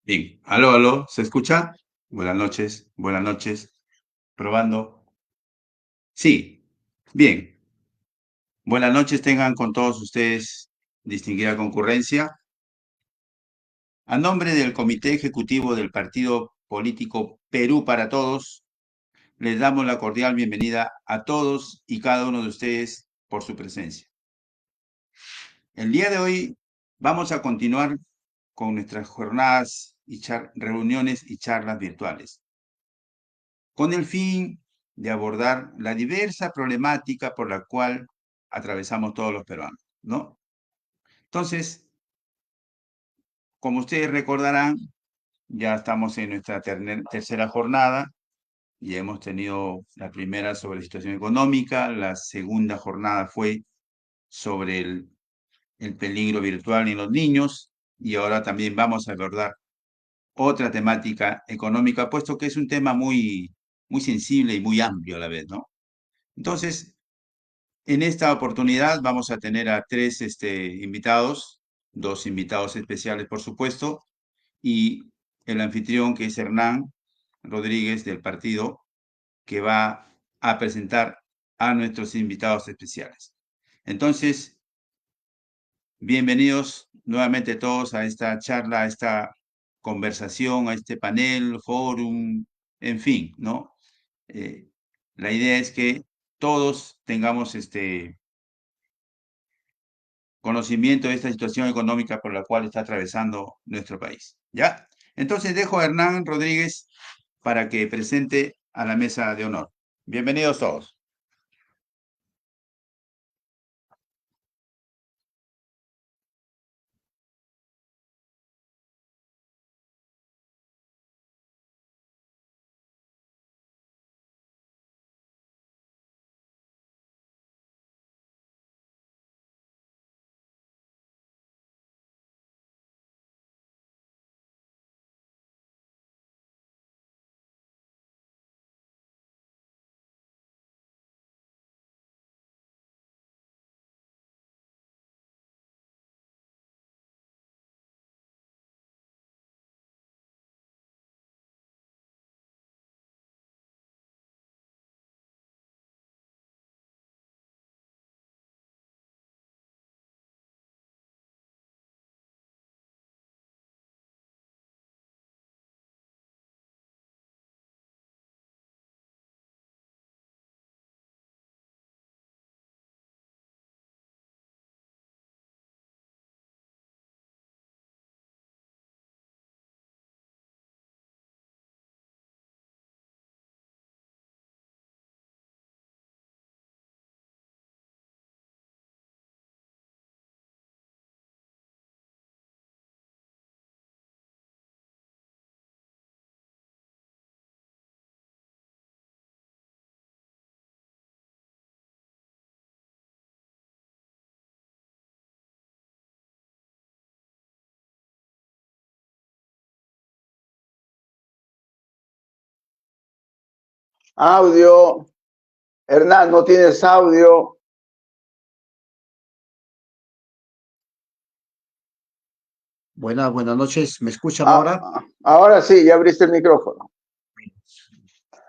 Bien, aló, aló, ¿se escucha? Buenas noches, probando. Sí, bien, buenas noches tengan con todos ustedes, distinguida concurrencia. A nombre del Comité Ejecutivo del Partido Político Perú para Todos, les damos la cordial bienvenida a todos y cada uno de ustedes por su presencia. El día de hoy vamos a continuar con nuestras jornadas y reuniones y charlas virtuales, con el fin de abordar la diversa problemática por la cual atravesamos todos los peruanos, ¿no? Entonces, como ustedes recordarán, ya estamos en nuestra tercera jornada y hemos tenido la primera sobre la situación económica, la segunda jornada fue sobre el peligro virtual en los niños y ahora también vamos a abordar otra temática económica, puesto que es un tema muy sensible y muy amplio a la vez, ¿no? Entonces, en esta oportunidad vamos a tener a tres invitados, dos invitados especiales, por supuesto, y el anfitrión, que es Hernán Rodríguez del partido, que va a presentar a nuestros invitados especiales. Entonces, bienvenidos nuevamente todos a esta charla, a esta conversación, a este panel, fórum, en fin, ¿no? La idea es que todos tengamos conocimiento de esta situación económica por la cual está atravesando nuestro país. ¿Ya? Entonces dejo a Hernán Rodríguez para que presente a la mesa de honor. Bienvenidos todos. Audio. Hernán, no tienes audio. Buenas noches. ¿Me escuchan ahora? Ahora sí, ya abriste el micrófono.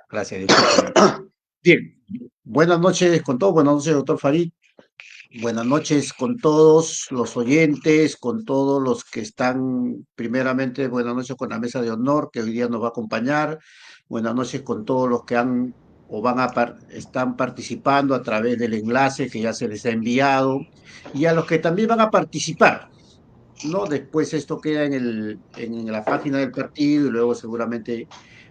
Gracias, discúlpeme. Bien, buenas noches con todos. Buenas noches, doctor Farid. Buenas noches con todos los oyentes, con todos los que están, primeramente, buenas noches con la mesa de honor que hoy día nos va a acompañar. Buenas noches con todos los que han o están participando a través del enlace que ya se les ha enviado y a los que también van a participar, ¿no? Después esto queda en la página del partido y luego seguramente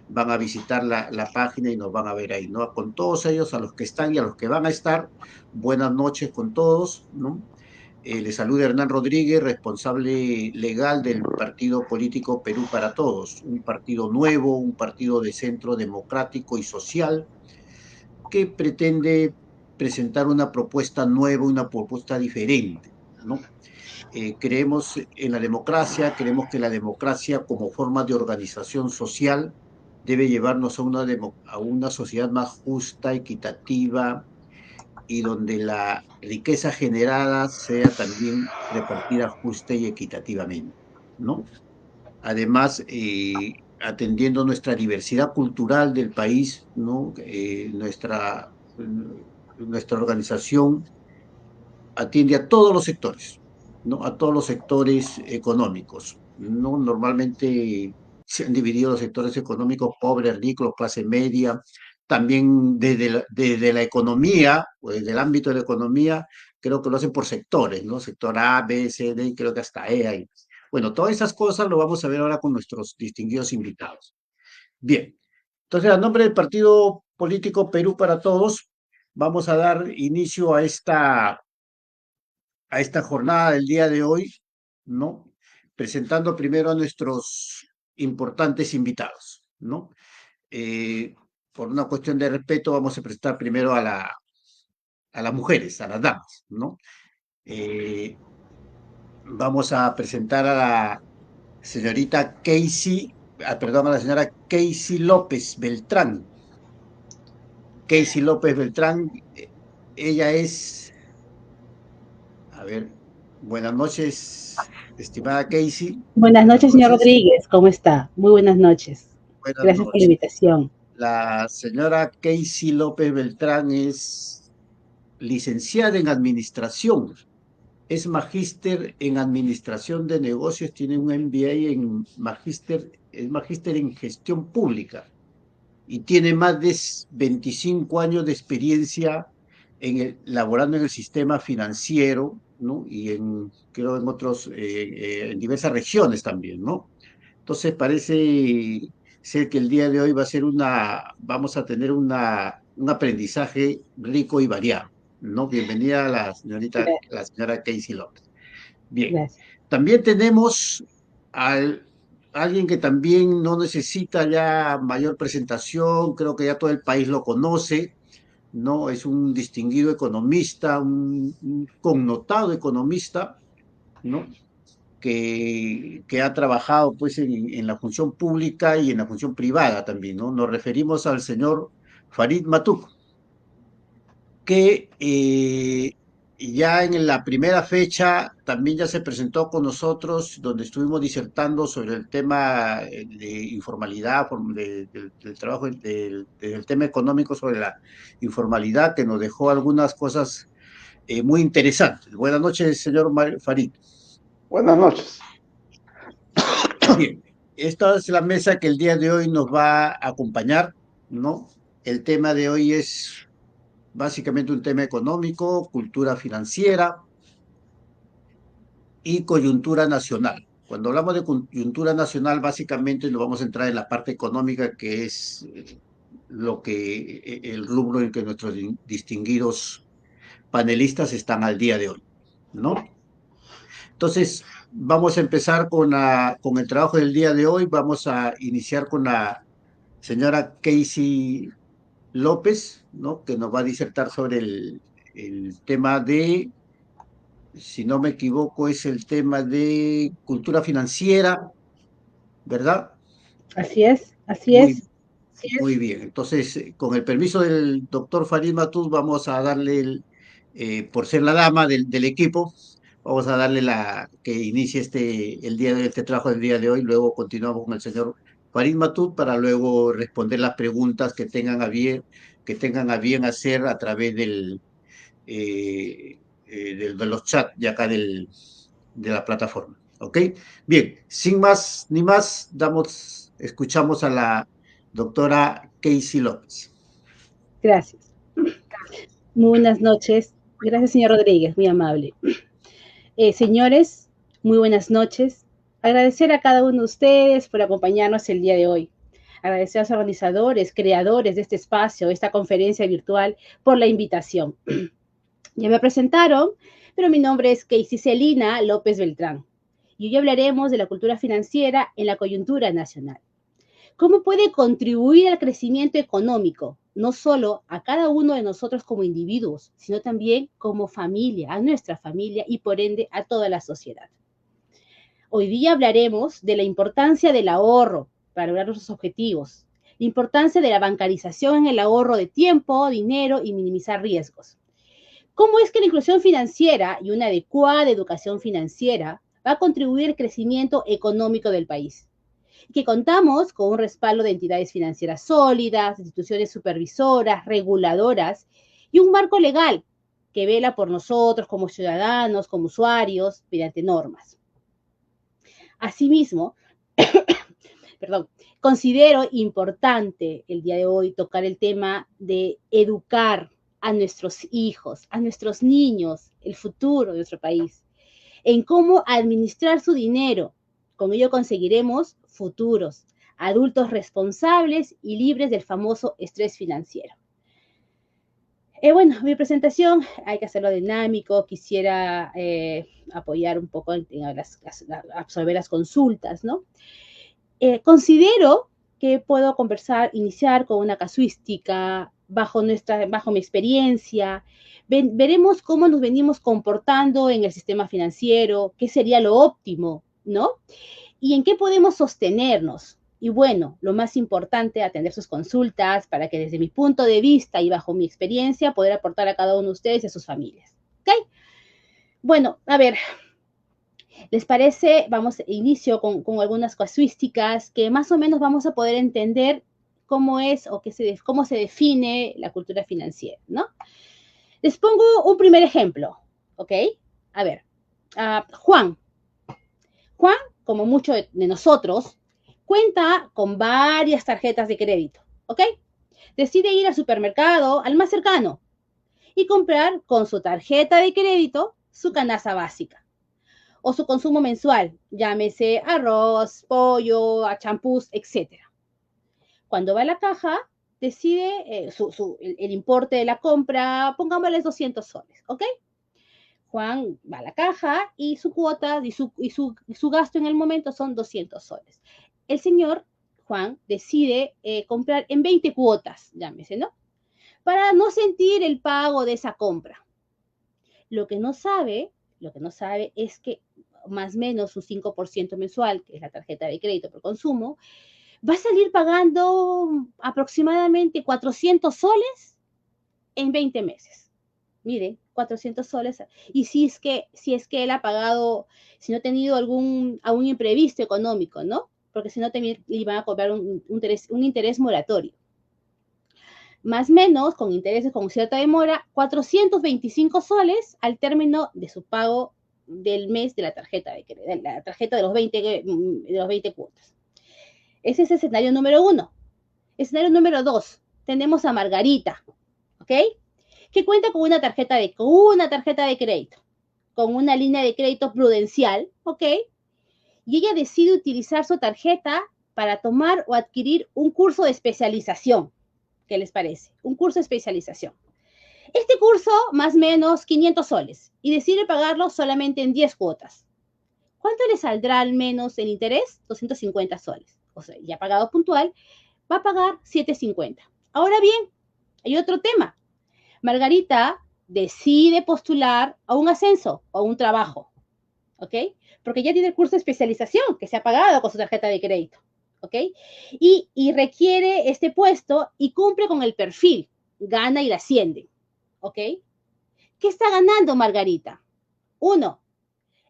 van a visitar la página y nos van a ver ahí, ¿no? Con todos ellos, a los que están y a los que van a estar, buenas noches con todos, ¿no? Les saluda Hernán Rodríguez, responsable legal del partido político Perú para Todos, un partido nuevo, un partido de centro democrático y social que pretende presentar una propuesta nueva, una propuesta diferente, ¿no? Creemos en la democracia, creemos que la democracia como forma de organización social debe llevarnos a una sociedad más justa, equitativa y donde la riqueza generada sea también repartida justa y equitativamente, ¿no? además atendiendo nuestra diversidad cultural del país, ¿no? Nuestra organización atiende a todos los sectores, ¿no? A todos los sectores económicos, ¿no? Normalmente se han dividido los sectores económicos, pobres, ricos, clase media, también desde la economía, o desde el ámbito de la economía, creo que lo hacen por sectores, ¿no? Sector A, B, C, D, y creo que hasta E hay. Bueno, todas esas cosas lo vamos a ver ahora con nuestros distinguidos invitados. Bien, entonces a nombre del Partido Político Perú para Todos, vamos a dar inicio a esta jornada del día de hoy, ¿no? Presentando primero a nuestros importantes invitados, ¿no? Por una cuestión de respeto, vamos a presentar primero a las mujeres, a las damas, ¿no? Vamos a presentar a la señorita perdón, a la señora Casey López Beltrán. Casey López Beltrán, ella es, a ver, buenas noches, estimada Casey. Buenas noches, señor Rodríguez. ¿Cómo está? Muy buenas noches. Buenas Gracias por la noches. invitación. La señora Casey López Beltrán es licenciada en administración, es magíster en administración de negocios, tiene un MBA en es magíster en gestión pública y tiene más de 25 años de experiencia laborando en el sistema financiero, ¿no? Y creo en en diversas regiones también, ¿no? Entonces parece ser que el día de hoy vamos a tener un aprendizaje rico y variado, ¿no? Bienvenida a la señora Casey López. Bien, Gracias. también tenemos a alguien que también no necesita ya mayor presentación, creo que ya todo el país lo conoce, ¿no? Es un distinguido economista, un connotado economista, ¿no? Que ha trabajado pues en la función pública y en la función privada también, ¿no? Nos referimos al señor Farid Matuk, que ya en la primera fecha también ya se presentó con nosotros, donde estuvimos disertando sobre el tema de informalidad, del trabajo, del tema económico sobre la informalidad, que nos dejó algunas cosas muy interesantes. Buenas noches, señor Farid. Buenas noches. Bien, esta es la mesa que el día de hoy nos va a acompañar, ¿no? El tema de hoy es básicamente un tema económico, cultura financiera y coyuntura nacional. Cuando hablamos de coyuntura nacional, básicamente nos vamos a entrar en la parte económica, que es el rubro en que nuestros distinguidos panelistas están al día de hoy, ¿no? Entonces, vamos a empezar con el trabajo del día de hoy. Vamos a iniciar con la señora Casey López, ¿no? Que nos va a disertar sobre el tema de, si no me equivoco, es el tema de cultura financiera, ¿verdad? Así es, así Muy, es. muy bien. Entonces, con el permiso del doctor Farid Matus, vamos a darle, por ser la dama del equipo, vamos a darle que inicie el día de este trabajo del día de hoy. Luego continuamos con el señor Farid Matud para luego responder las preguntas que tengan a bien hacer a través de los chats de acá de la plataforma. ¿Ok? Bien, sin más ni más, escuchamos a la doctora Casey López. Gracias. Muy buenas noches. Gracias, señor Rodríguez, muy amable. Señores, muy buenas noches. Agradecer a cada uno de ustedes por acompañarnos el día de hoy. Agradecer a los organizadores, creadores de este espacio, esta conferencia virtual, por la invitación. Ya me presentaron, pero mi nombre es Casey Celina López Beltrán. Y hoy hablaremos de la cultura financiera en la coyuntura nacional. ¿Cómo puede contribuir al crecimiento económico? No solo a cada uno de nosotros como individuos, sino también como familia, a nuestra familia y por ende a toda la sociedad. Hoy día hablaremos de la importancia del ahorro para lograr nuestros objetivos, la importancia de la bancarización en el ahorro de tiempo, dinero y minimizar riesgos. ¿Cómo es que la inclusión financiera y una adecuada educación financiera va a contribuir al crecimiento económico del país? que contamos con un respaldo de entidades financieras sólidas, instituciones supervisoras, reguladoras y un marco legal que vela por nosotros como ciudadanos, como usuarios, mediante normas. Asimismo, considero importante el día de hoy tocar el tema de educar a nuestros hijos, a nuestros niños, el futuro de nuestro país, en cómo administrar su dinero. Con ello conseguiremos futuros, adultos responsables y libres del famoso estrés financiero. Bueno, mi presentación hay que hacerlo dinámico. Quisiera apoyar un poco en absorber las consultas, ¿no? Considero que puedo iniciar con una casuística bajo mi experiencia. Veremos cómo nos venimos comportando en el sistema financiero, qué sería lo óptimo, ¿no? Y en qué podemos sostenernos. Y bueno, lo más importante, atender sus consultas para que desde mi punto de vista y bajo mi experiencia poder aportar a cada uno de ustedes y a sus familias. ¿Ok? Bueno, a ver, ¿les parece? Inicio con algunas casuísticas que más o menos vamos a poder entender cómo es o cómo se define la cultura financiera, ¿no? Les pongo un primer ejemplo, ¿ok? A ver, Juan, como muchos de nosotros, cuenta con varias tarjetas de crédito, ¿ok? Decide ir al supermercado, al más cercano, y comprar con su tarjeta de crédito su canasta básica o su consumo mensual, llámese arroz, pollo, champús, etc. Cuando va a la caja, decide el importe de la compra, pongámosles 200 soles, ¿ok? Juan va a la caja y su cuota y su gasto en el momento son 200 soles. El señor Juan decide comprar en 20 cuotas, llámese, ¿no? Para no sentir el pago de esa compra. Lo que no sabe es que más o menos un 5% mensual, que es la tarjeta de crédito por consumo, va a salir pagando aproximadamente 400 soles en 20 meses. Miren, 400 soles. Y si es que él ha pagado, si no ha tenido algún imprevisto económico, ¿no? Porque si no, también le van a cobrar un interés moratorio. Más o menos, con intereses con cierta demora, 425 soles al término de su pago del mes de la tarjeta de los 20 cuotas. Ese es el escenario número 1. Escenario número 2, tenemos a Margarita, ¿ok? Que cuenta con una tarjeta de crédito, con una línea de crédito prudencial, ¿ok? Y ella decide utilizar su tarjeta para tomar o adquirir un curso de especialización. ¿Qué les parece? Un curso de especialización. Este curso, más o menos 500 soles, y decide pagarlo solamente en 10 cuotas. ¿Cuánto le saldrá al menos el interés? 250 soles. O sea, ya pagado puntual, va a pagar 750. Ahora bien, hay otro tema. Margarita decide postular a un ascenso o a un trabajo, ¿ok? Porque ya tiene el curso de especialización que se ha pagado con su tarjeta de crédito, ¿ok? Y requiere este puesto y cumple con el perfil, gana y la asciende, ¿ok? ¿Qué está ganando Margarita? 1,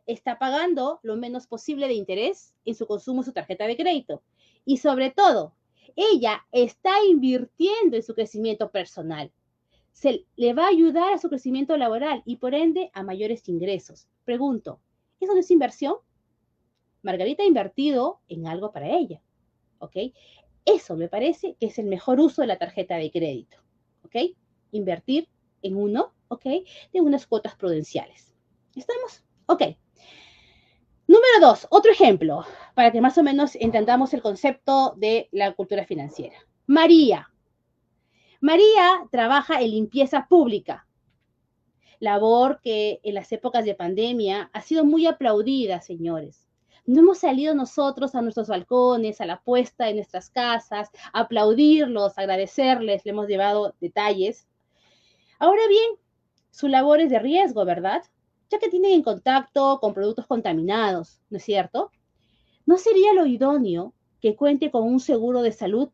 está pagando lo menos posible de interés en su consumo de su tarjeta de crédito. Y sobre todo, ella está invirtiendo en su crecimiento personal. Le va a ayudar a su crecimiento laboral y por ende a mayores ingresos. Pregunto, ¿eso no es inversión? Margarita ha invertido en algo para ella, ¿ok? Eso me parece que es el mejor uso de la tarjeta de crédito, ¿ok? Invertir en uno, ¿ok? De unas cuotas prudenciales. ¿Estamos? Ok. Número 2, otro ejemplo, para que más o menos entendamos el concepto de la cultura financiera. María trabaja en limpieza pública, labor que en las épocas de pandemia ha sido muy aplaudida, señores. No hemos salido nosotros a nuestros balcones, a la puesta de nuestras casas, a aplaudirlos, agradecerles, le hemos llevado detalles. Ahora bien, su labor es de riesgo, ¿verdad? Ya que tienen en contacto con productos contaminados, ¿no es cierto? ¿No sería lo idóneo que cuente con un seguro de salud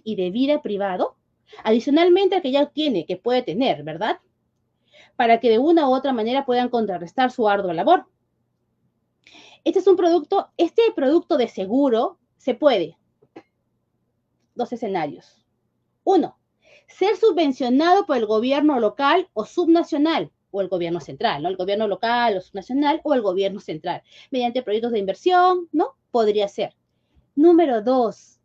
y de vida privado? Adicionalmente al que ya tiene, que puede tener, ¿verdad? Para que de una u otra manera puedan contrarrestar su ardua labor. Este producto de seguro se puede. 2 escenarios. 1, ser subvencionado por el gobierno local o subnacional, o el gobierno central, ¿no? El gobierno local o subnacional o el gobierno central, mediante proyectos de inversión, ¿no? Podría ser. Número 2,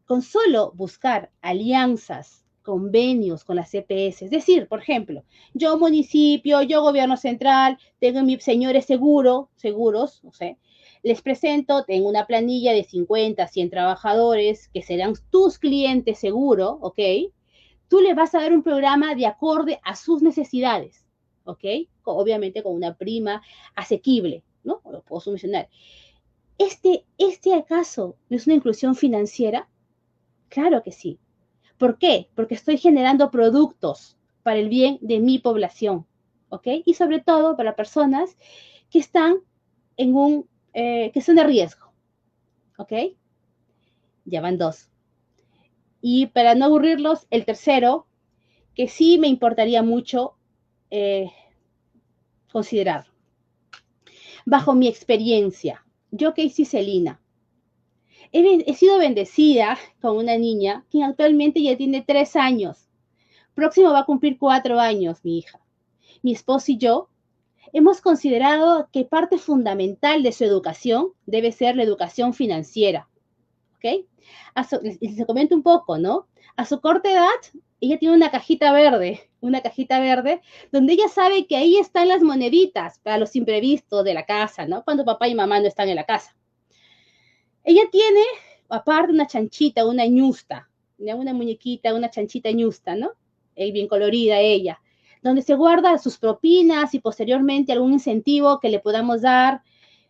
con solo buscar alianzas, convenios con las CPS, es decir, por ejemplo, yo municipio, yo gobierno central, tengo mis señores seguros, no sé, les presento, tengo una planilla de 50, 100 trabajadores que serán tus clientes seguro, ¿ok? Tú le vas a dar un programa de acorde a sus necesidades, ¿ok? Obviamente con una prima asequible, ¿no? Lo puedo solucionar. ¿Este acaso no es una inclusión financiera? Claro que sí. ¿Por qué? Porque estoy generando productos para el bien de mi población, ¿ok? Y sobre todo para personas que están que son de riesgo, ¿ok? Ya van 2. Y para no aburrirlos, el tercero, que sí me importaría mucho considerar. Bajo mi experiencia, yo que hice Celina, he sido bendecida con una niña que actualmente ya tiene 3 años. Próximo va a cumplir 4 años, mi hija. Mi esposo y yo hemos considerado que parte fundamental de su educación debe ser la educación financiera. ¿Ok? Les comento un poco, ¿no? A su corta edad, ella tiene una cajita verde, donde ella sabe que ahí están las moneditas para los imprevistos de la casa, ¿no? Cuando papá y mamá no están en la casa. Ella tiene, aparte, una chanchita, una ñusta, una muñequita, una chanchita ñusta, ¿no? Bien colorida ella, donde se guarda sus propinas y posteriormente algún incentivo que le podamos dar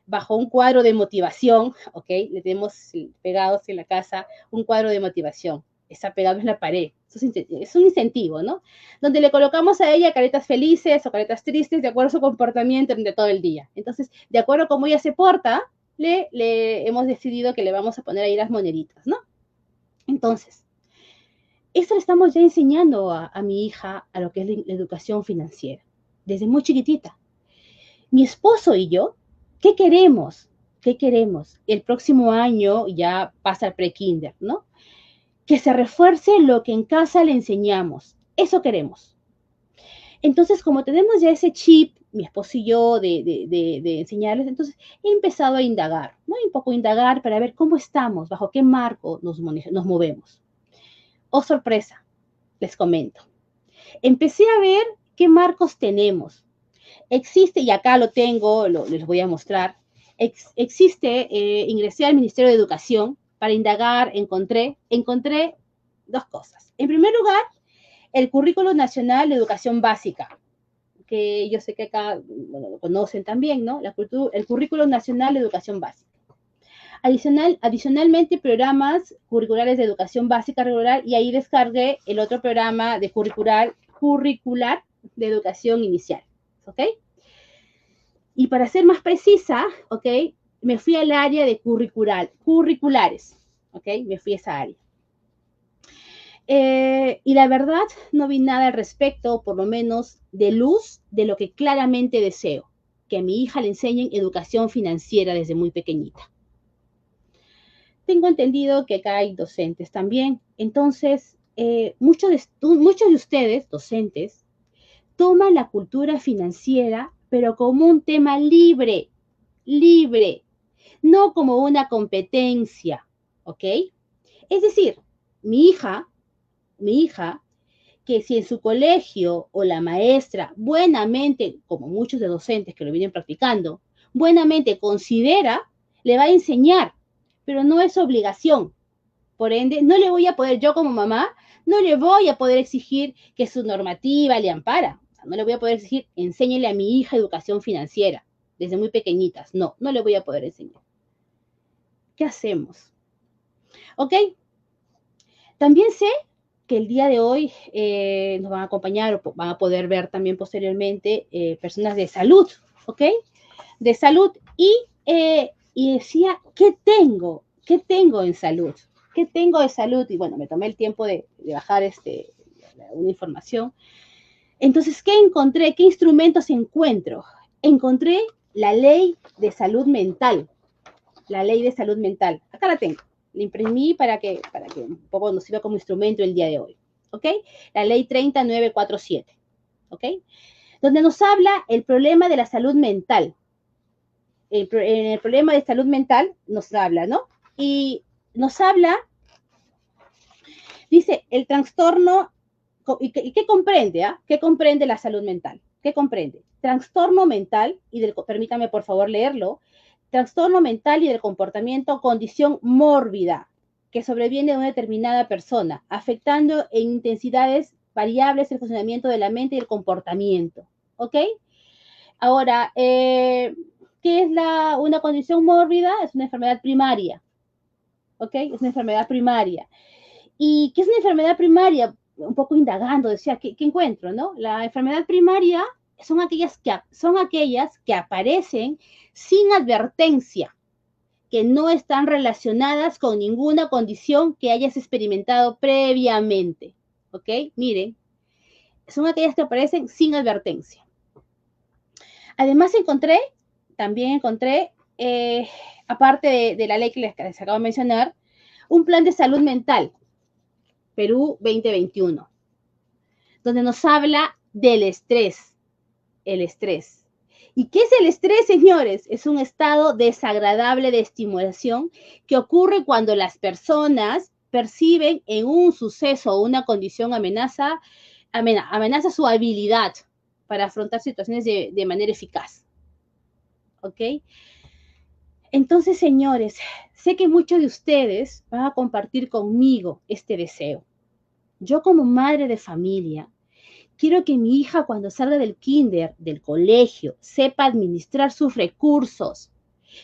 bajo un cuadro de motivación, ¿ok? Le tenemos pegados en la casa un cuadro de motivación, está pegado en la pared, es un incentivo, ¿no? Donde le colocamos a ella caretas felices o caretas tristes de acuerdo a su comportamiento durante todo el día. Entonces, de acuerdo a cómo ella se porta, le hemos decidido que le vamos a poner ahí las moneditas, ¿no? Entonces, esto le estamos ya enseñando a mi hija a lo que es la educación financiera, desde muy chiquitita. Mi esposo y yo, ¿qué queremos? ¿Qué queremos? El próximo año ya pasa el pre-kinder, ¿no? Que se refuerce lo que en casa le enseñamos. Eso queremos. Entonces, como tenemos ya ese chip, mi esposo y yo, de enseñarles, entonces he empezado a indagar, ¿no? Un poco indagar para ver cómo estamos, bajo qué marco nos movemos. Oh, sorpresa, les comento. Empecé a ver qué marcos tenemos. Existe, y acá lo tengo, les voy a mostrar, ingresé al Ministerio de Educación para indagar, encontré 2 cosas. En primer lugar, el Currículo Nacional de Educación Básica, que yo sé que acá lo conocen también, ¿no? El Currículo Nacional de Educación Básica. Adicionalmente, programas curriculares de educación básica regular, y ahí descargué el otro programa de curricular de educación inicial, ¿ok? Y para ser más precisa, ¿ok? Me fui al área de curriculares, ¿ok? Me fui a esa área. Y la verdad, no vi nada al respecto, por lo menos de luz, de lo que claramente deseo, que a mi hija le enseñen educación financiera desde muy pequeñita. Tengo entendido que acá hay docentes también. Entonces, muchos de ustedes, docentes, toman la cultura financiera, pero como un tema libre, no como una competencia, ¿ok? Es decir, mi hija, que si en su colegio o la maestra buenamente, como muchos de docentes que lo vienen practicando, buenamente considera, le va a enseñar, pero no es obligación. Por ende, no le voy a poder, yo como mamá, no le voy a poder exigir que su normativa le ampara. O sea, no le voy a poder exigir, enséñele a mi hija educación financiera, desde muy pequeñitas. No le voy a poder enseñar. ¿Qué hacemos? ¿Ok? También sé que el día de hoy nos van a acompañar o van a poder ver también posteriormente personas de salud, ¿ok? De salud y decía, ¿qué tengo en salud? ¿Qué tengo de salud? Y bueno, me tomé el tiempo de bajar una información. Entonces, ¿qué encontré? ¿Qué instrumentos encuentro? Encontré la ley de salud mental. La ley de salud mental. Acá la tengo. La imprimí para que un poco nos sirva como instrumento el día de hoy. ¿Ok? La ley 30947. ¿Ok? Donde nos habla el problema de la salud mental. En el problema de salud mental nos habla, ¿no? Y nos habla, dice, el trastorno, ¿y qué comprende? ¿Qué comprende la salud mental? ¿Qué comprende? Trastorno mental, permítame por favor leerlo, trastorno mental y del comportamiento, condición mórbida que sobreviene de una determinada persona, afectando en intensidades variables el funcionamiento de la mente y el comportamiento. ¿Ok? Ahora, ¿qué es una condición mórbida? Es una enfermedad primaria. ¿Ok? Es una enfermedad primaria. ¿Y qué es una enfermedad primaria? Un poco indagando, decía, ¿qué encuentro, no? La enfermedad primaria son aquellas que aparecen sin advertencia, que no están relacionadas con ninguna condición que hayas experimentado previamente. ¿Ok? Miren, son aquellas que aparecen sin advertencia. Además también encontré, aparte de la ley que les acabo de mencionar, un plan de salud mental, Perú 2021, donde nos habla del estrés, el estrés. ¿Y qué es el estrés, señores? Es un estado desagradable de estimulación que ocurre cuando las personas perciben en un suceso o una condición amenaza su habilidad para afrontar situaciones de manera eficaz. ¿Ok? Entonces, señores, sé que muchos de ustedes van a compartir conmigo este deseo. Yo como madre de familia, quiero que mi hija cuando salga del kinder, del colegio, sepa administrar sus recursos,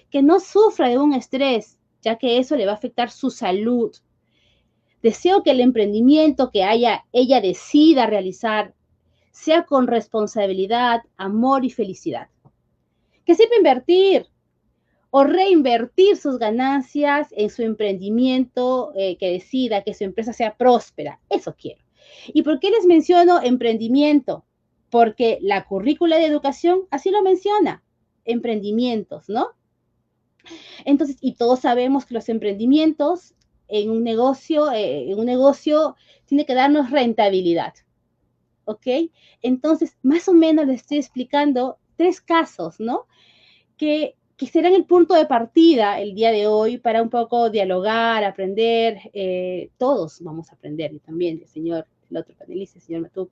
que no sufra de un estrés, ya que eso le va a afectar su salud. Deseo que el emprendimiento que ella decida realizar sea con responsabilidad, amor y felicidad. Que sepa invertir o reinvertir sus ganancias en su emprendimiento, que decida que su empresa sea próspera. Eso quiero. ¿Y por qué les menciono emprendimiento? Porque la currícula de educación así lo menciona, emprendimientos, ¿no? Entonces, y todos sabemos que los emprendimientos en un negocio tiene que darnos rentabilidad, ¿ok? Entonces, más o menos les estoy explicando 3 casos, ¿no? Que serán el punto de partida el día de hoy para un poco dialogar, aprender. Todos vamos a aprender, y también el otro panelista, el señor Matú.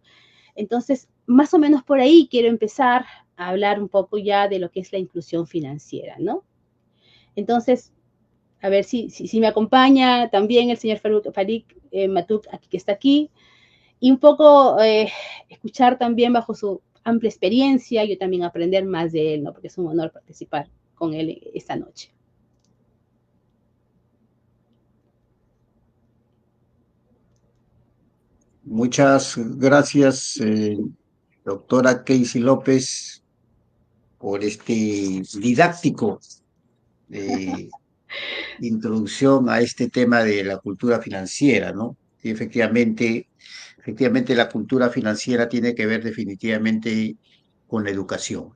Entonces, más o menos por ahí quiero empezar a hablar un poco ya de lo que es la inclusión financiera, ¿no? Entonces, a ver si me acompaña también el señor Farid Matuk, que está aquí, y un poco escuchar también bajo su amplia experiencia, yo también aprender más de él, ¿no? Porque es un honor participar con él esta noche. Muchas gracias, doctora Keisy López, por este didáctico introducción a este tema de la cultura financiera, ¿no? Y efectivamente la cultura financiera tiene que ver definitivamente con la educación,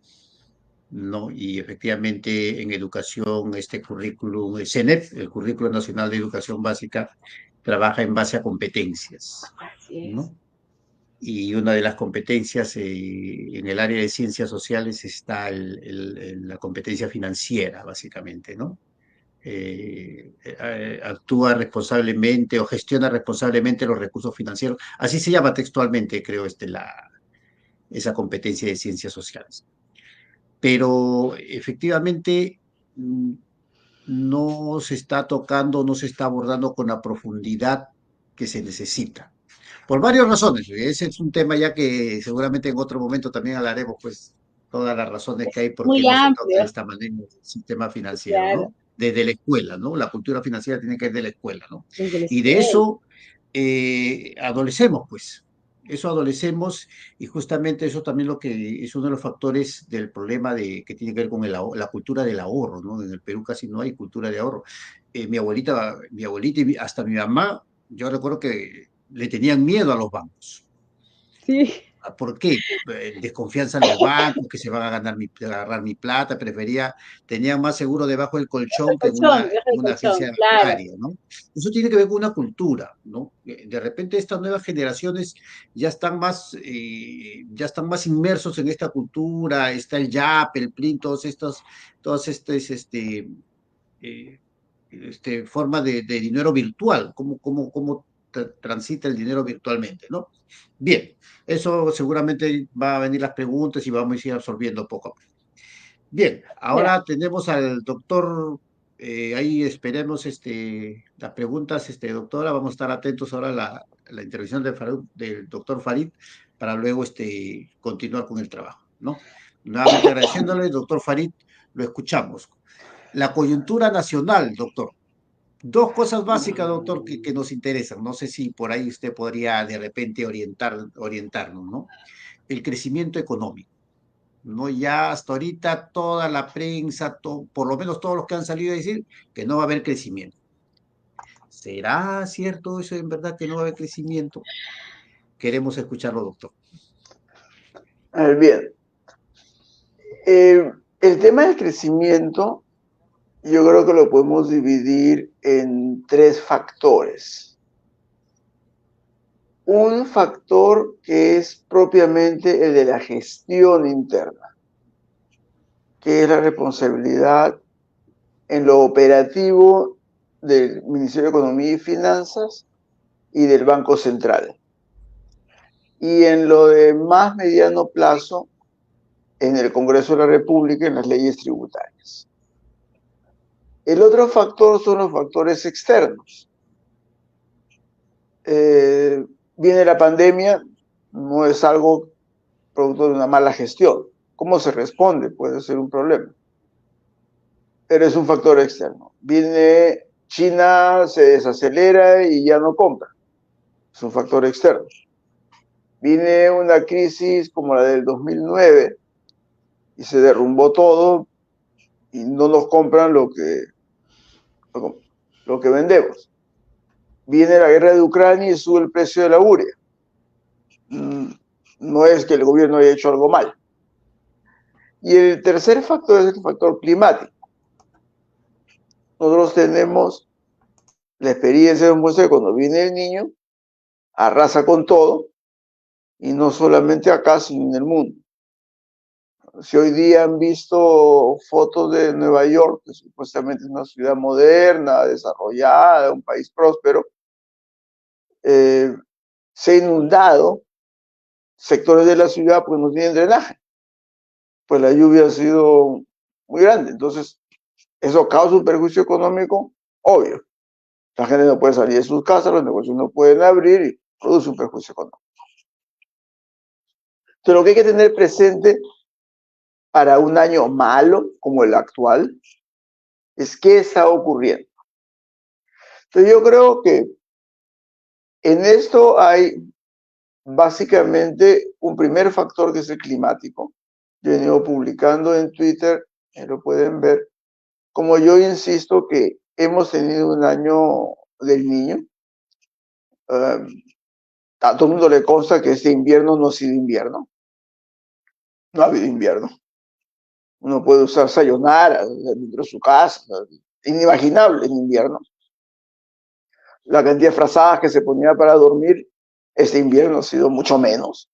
¿no? Y efectivamente en educación, este currículum, el CENEP, el Currículo Nacional de Educación Básica, trabaja en base a competencias, Así es. ¿no? Y una de las competencias en el área de ciencias sociales está la competencia financiera, básicamente, ¿no? Actúa responsablemente o gestiona responsablemente los recursos financieros. Así se llama textualmente, creo, esa competencia de ciencias sociales. Pero efectivamente no se está tocando, no se está abordando con la profundidad que se necesita. Por varias razones. Ese es un tema ya que seguramente en otro momento también hablaremos, pues, todas las razones que hay por qué Muy no se toca de amplio, esta manera el sistema financiero, claro, ¿no? Desde la escuela, ¿no? La cultura financiera tiene que ir de la escuela, ¿no? desde la Y de escuela. eso adolecemos, pues. Eso adolecemos y justamente eso también lo que es uno de los factores del problema que tiene que ver con la cultura del ahorro, ¿no? En el Perú casi no hay cultura de ahorro. Mi abuelita y hasta mi mamá, yo recuerdo que le tenían miedo a los bancos. Sí. ¿Por qué? Desconfianza en los bancos, que se van a agarrar mi plata, tenía más seguro debajo del colchón que Colchón, deja en el una colchón, agencia claro. bancaria, ¿no? Eso tiene que ver con una cultura, ¿no? De repente estas nuevas generaciones ya están más inmersos en esta cultura, está el YAP, el PLIN, todas estas, eh, forma de dinero virtual, cómo transita el dinero virtualmente, ¿no? Bien, eso seguramente va a venir las preguntas y vamos a ir absorbiendo poco a poco. Bien, Claro. ahora tenemos al doctor, ahí esperemos las preguntas, doctora, vamos a estar atentos ahora a la intervención del doctor Farid para luego continuar con el trabajo, ¿no? Nuevamente agradeciéndole, doctor Farid, lo escuchamos. La coyuntura nacional, doctor. Dos cosas básicas, doctor, que nos interesan. No sé si por ahí usted podría de repente orientarnos, ¿no? El crecimiento económico, ¿no? Ya hasta ahorita toda la prensa, por lo menos todos los que han salido a decir que no va a haber crecimiento. ¿Será cierto eso en verdad que no va a haber crecimiento? Queremos escucharlo, doctor. Bien, el tema del crecimiento, yo creo que lo podemos dividir en tres factores. Un factor que es propiamente el de la gestión interna, que es la responsabilidad en lo operativo del Ministerio de Economía y Finanzas y del Banco Central. Y en lo de más mediano plazo, en el Congreso de la República, en las leyes tributarias. El otro factor son los factores externos. Viene la pandemia, no es algo producto de una mala gestión. ¿Cómo se responde? Puede ser un problema. Pero es un factor externo. Viene China, se desacelera y ya no compra. Es un factor externo. Viene una crisis como la del 2009 y se derrumbó todo y no nos compran lo que vendemos. Viene la guerra de Ucrania y sube el precio de la urea. No es que el gobierno haya hecho algo mal. Y el tercer factor es el factor climático. Nosotros tenemos la experiencia de muestra que cuando viene el niño, arrasa con todo, y no solamente acá, sino en el mundo. Si hoy día han visto fotos de Nueva York, que supuestamente es una ciudad moderna, desarrollada, un país próspero, se ha inundado sectores de la ciudad porque no tienen drenaje. Pues la lluvia ha sido muy grande. Entonces, eso causa un perjuicio económico obvio. La gente no puede salir de sus casas, los negocios no pueden abrir y produce un perjuicio económico. Entonces, lo que hay que tener presente para un año malo como el actual es qué está ocurriendo. Entonces, yo creo que en esto hay básicamente un primer factor que es el climático. Yo he venido publicando en Twitter, lo pueden ver, como yo insisto que hemos tenido un año del niño. A todo el mundo le consta que este invierno no ha sido invierno. No ha habido invierno. Uno puede usar sayonara dentro de su casa. Inimaginable en invierno. La cantidad de frazadas que se ponía para dormir este invierno ha sido mucho menos.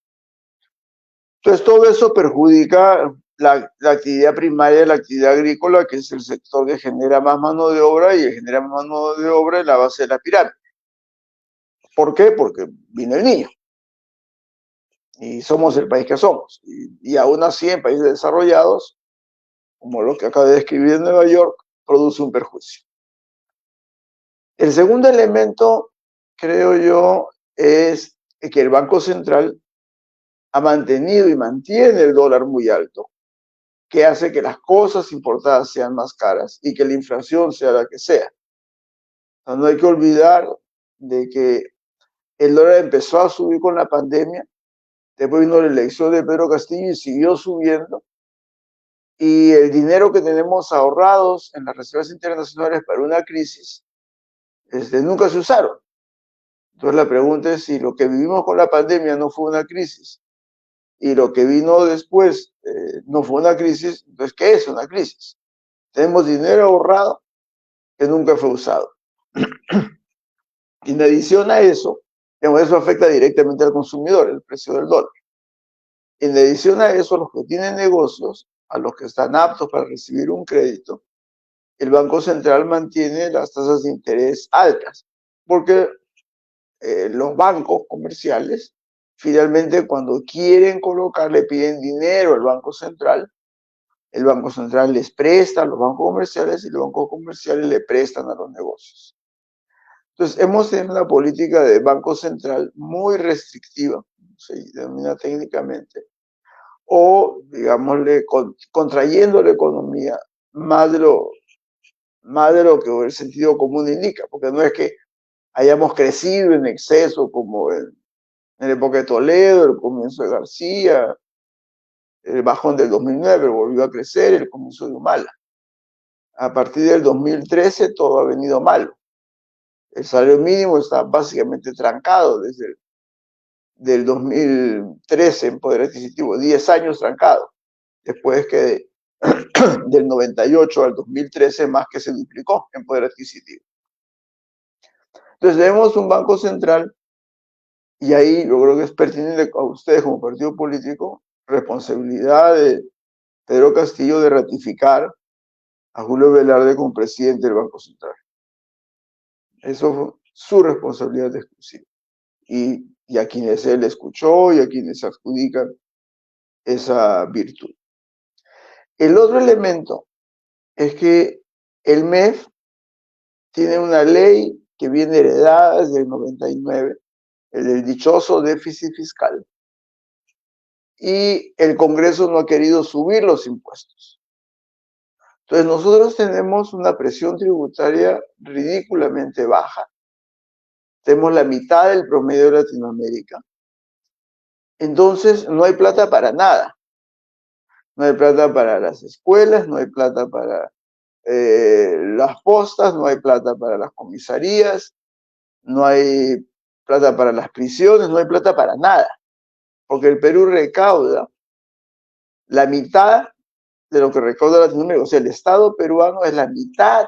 Entonces todo eso perjudica la actividad primaria, la actividad agrícola, que es el sector que genera más mano de obra y genera más mano de obra en la base de la pirámide. ¿Por qué? Porque vino el niño. Y somos el país que somos. Y aún así, en países desarrollados, como lo que acabo de describir en Nueva York, produce un perjuicio. El segundo elemento, creo yo, es que el Banco Central ha mantenido y mantiene el dólar muy alto, que hace que las cosas importadas sean más caras y que la inflación sea la que sea. No hay que olvidar de que el dólar empezó a subir con la pandemia, después vino la elección de Pedro Castillo y siguió subiendo, y el dinero que tenemos ahorrados en las reservas internacionales para una crisis nunca se usaron. Entonces la pregunta es si lo que vivimos con la pandemia no fue una crisis y lo que vino después no fue una crisis, entonces, ¿qué es una crisis? Tenemos dinero ahorrado que nunca fue usado. Y en adición a eso, eso afecta directamente al consumidor, el precio del dólar. En adición a eso, los que tienen negocios, a los que están aptos para recibir un crédito, el Banco Central mantiene las tasas de interés altas, porque los bancos comerciales, finalmente cuando quieren colocar, le piden dinero al Banco Central, el Banco Central les presta a los bancos comerciales y los bancos comerciales le prestan a los negocios. Entonces, hemos tenido una política de Banco Central muy restrictiva, se denomina técnicamente, o, digámosle, contrayendo la economía más de lo que el sentido común indica, porque no es que hayamos crecido en exceso como en la época de Toledo, el comienzo de García, el bajón del 2009 volvió a crecer, el comienzo de Humala. A partir del 2013 todo ha venido malo. El salario mínimo está básicamente trancado desde del 2013 en poder adquisitivo, 10 años trancado, después que del 98 al 2013 más que se duplicó en poder adquisitivo. Entonces tenemos un Banco Central y ahí yo creo que es pertinente a ustedes como partido político, responsabilidad de Pedro Castillo de ratificar a Julio Velarde como presidente del Banco Central. Eso fue su responsabilidad exclusiva. Y a quienes él escuchó y a quienes adjudican esa virtud. El otro elemento es que el MEF tiene una ley que viene heredada desde el 99, el del dichoso déficit fiscal, y el Congreso no ha querido subir los impuestos. Entonces nosotros tenemos una presión tributaria ridículamente baja, tenemos la mitad del promedio de Latinoamérica, entonces no hay plata para nada. No hay plata para las escuelas, no hay plata para las postas, no hay plata para las comisarías, no hay plata para las prisiones, no hay plata para nada, porque el Perú recauda la mitad de lo que recauda Latinoamérica. O sea, el Estado peruano es la mitad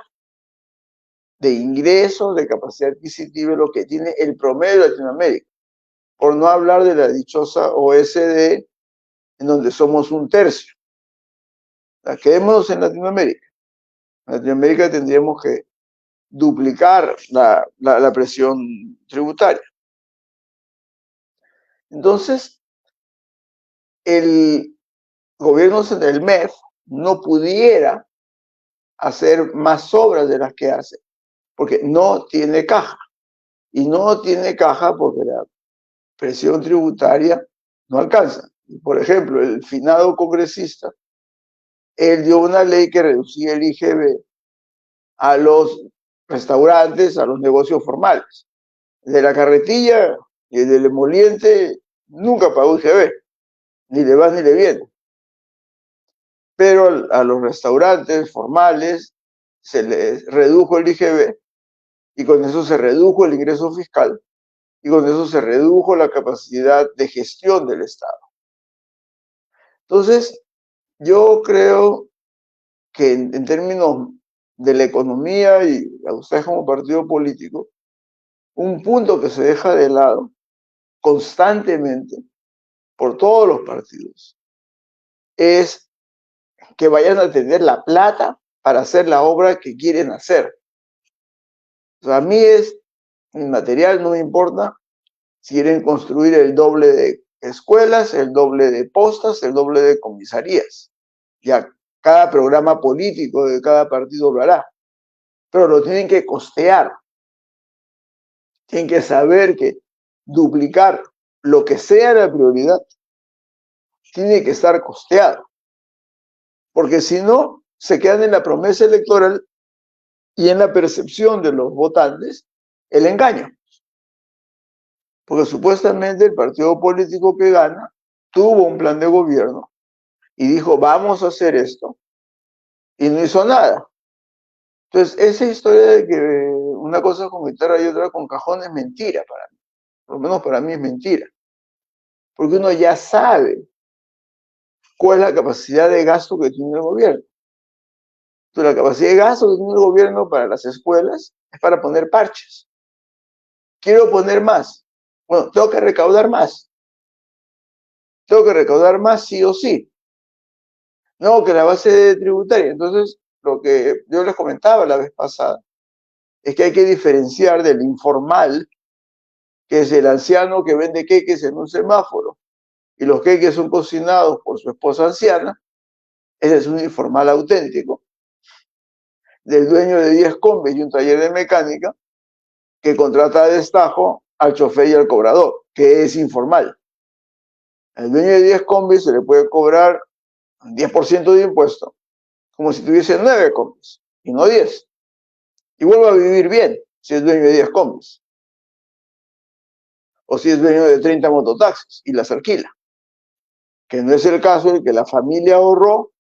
de ingresos, de capacidad adquisitiva, lo que tiene el promedio de Latinoamérica. Por no hablar de la dichosa OSD, en donde somos un tercio. Quedémonos en Latinoamérica. En Latinoamérica tendríamos que duplicar la presión tributaria. Entonces, el gobierno central, el MEF, no pudiera hacer más obras de las que hace, porque no tiene caja. Y no tiene caja porque la presión tributaria no alcanza. Por ejemplo, el finado congresista, él dio una ley que reducía el IGB a los restaurantes, a los negocios formales. De la carretilla y del emoliente nunca pagó IGB, ni le va ni le viene. Pero a los restaurantes formales se les redujo el IGB y con eso se redujo el ingreso fiscal y con eso se redujo la capacidad de gestión del Estado. Entonces, yo creo que en términos de la economía y a ustedes como partido político, un punto que se deja de lado constantemente por todos los partidos es que vayan a tener la plata para hacer la obra que quieren hacer. O sea, a mí es inmaterial, no me importa si quieren construir el doble de escuelas, el doble de postas, el doble de comisarías. Ya cada programa político de cada partido lo hará, pero lo tienen que costear. Tienen que saber que duplicar lo que sea la prioridad tiene que estar costeado, porque si no, se quedan en la promesa electoral y en la percepción de los votantes el engaño. Porque supuestamente el partido político que gana tuvo un plan de gobierno y dijo, vamos a hacer esto, y no hizo nada. Entonces, esa historia de que una cosa con guitarra y otra con cajón es mentira para mí. Por lo menos para mí es mentira. Porque uno ya sabe cuál es la capacidad de gasto que tiene el gobierno. Entonces, la capacidad de gasto que tiene el gobierno para las escuelas es para poner parches. Quiero poner más. Bueno, tengo que recaudar más. Tengo que recaudar más sí o sí. No, que la base tributaria. Entonces, lo que yo les comentaba la vez pasada es que hay que diferenciar del informal, que es el anciano que vende queques en un semáforo, y los queques son cocinados por su esposa anciana. Ese es un informal auténtico, del dueño de 10 combis y un taller de mecánica, que contrata a destajo al chofer y al cobrador, que es informal. Al dueño de 10 combis se le puede cobrar 10% de impuesto, como si tuviese 9 combis y no 10. Y vuelve a vivir bien si es dueño de 10 combis. O si es dueño de 30 mototaxis y las alquila. Que no es el caso en que la familia ahorró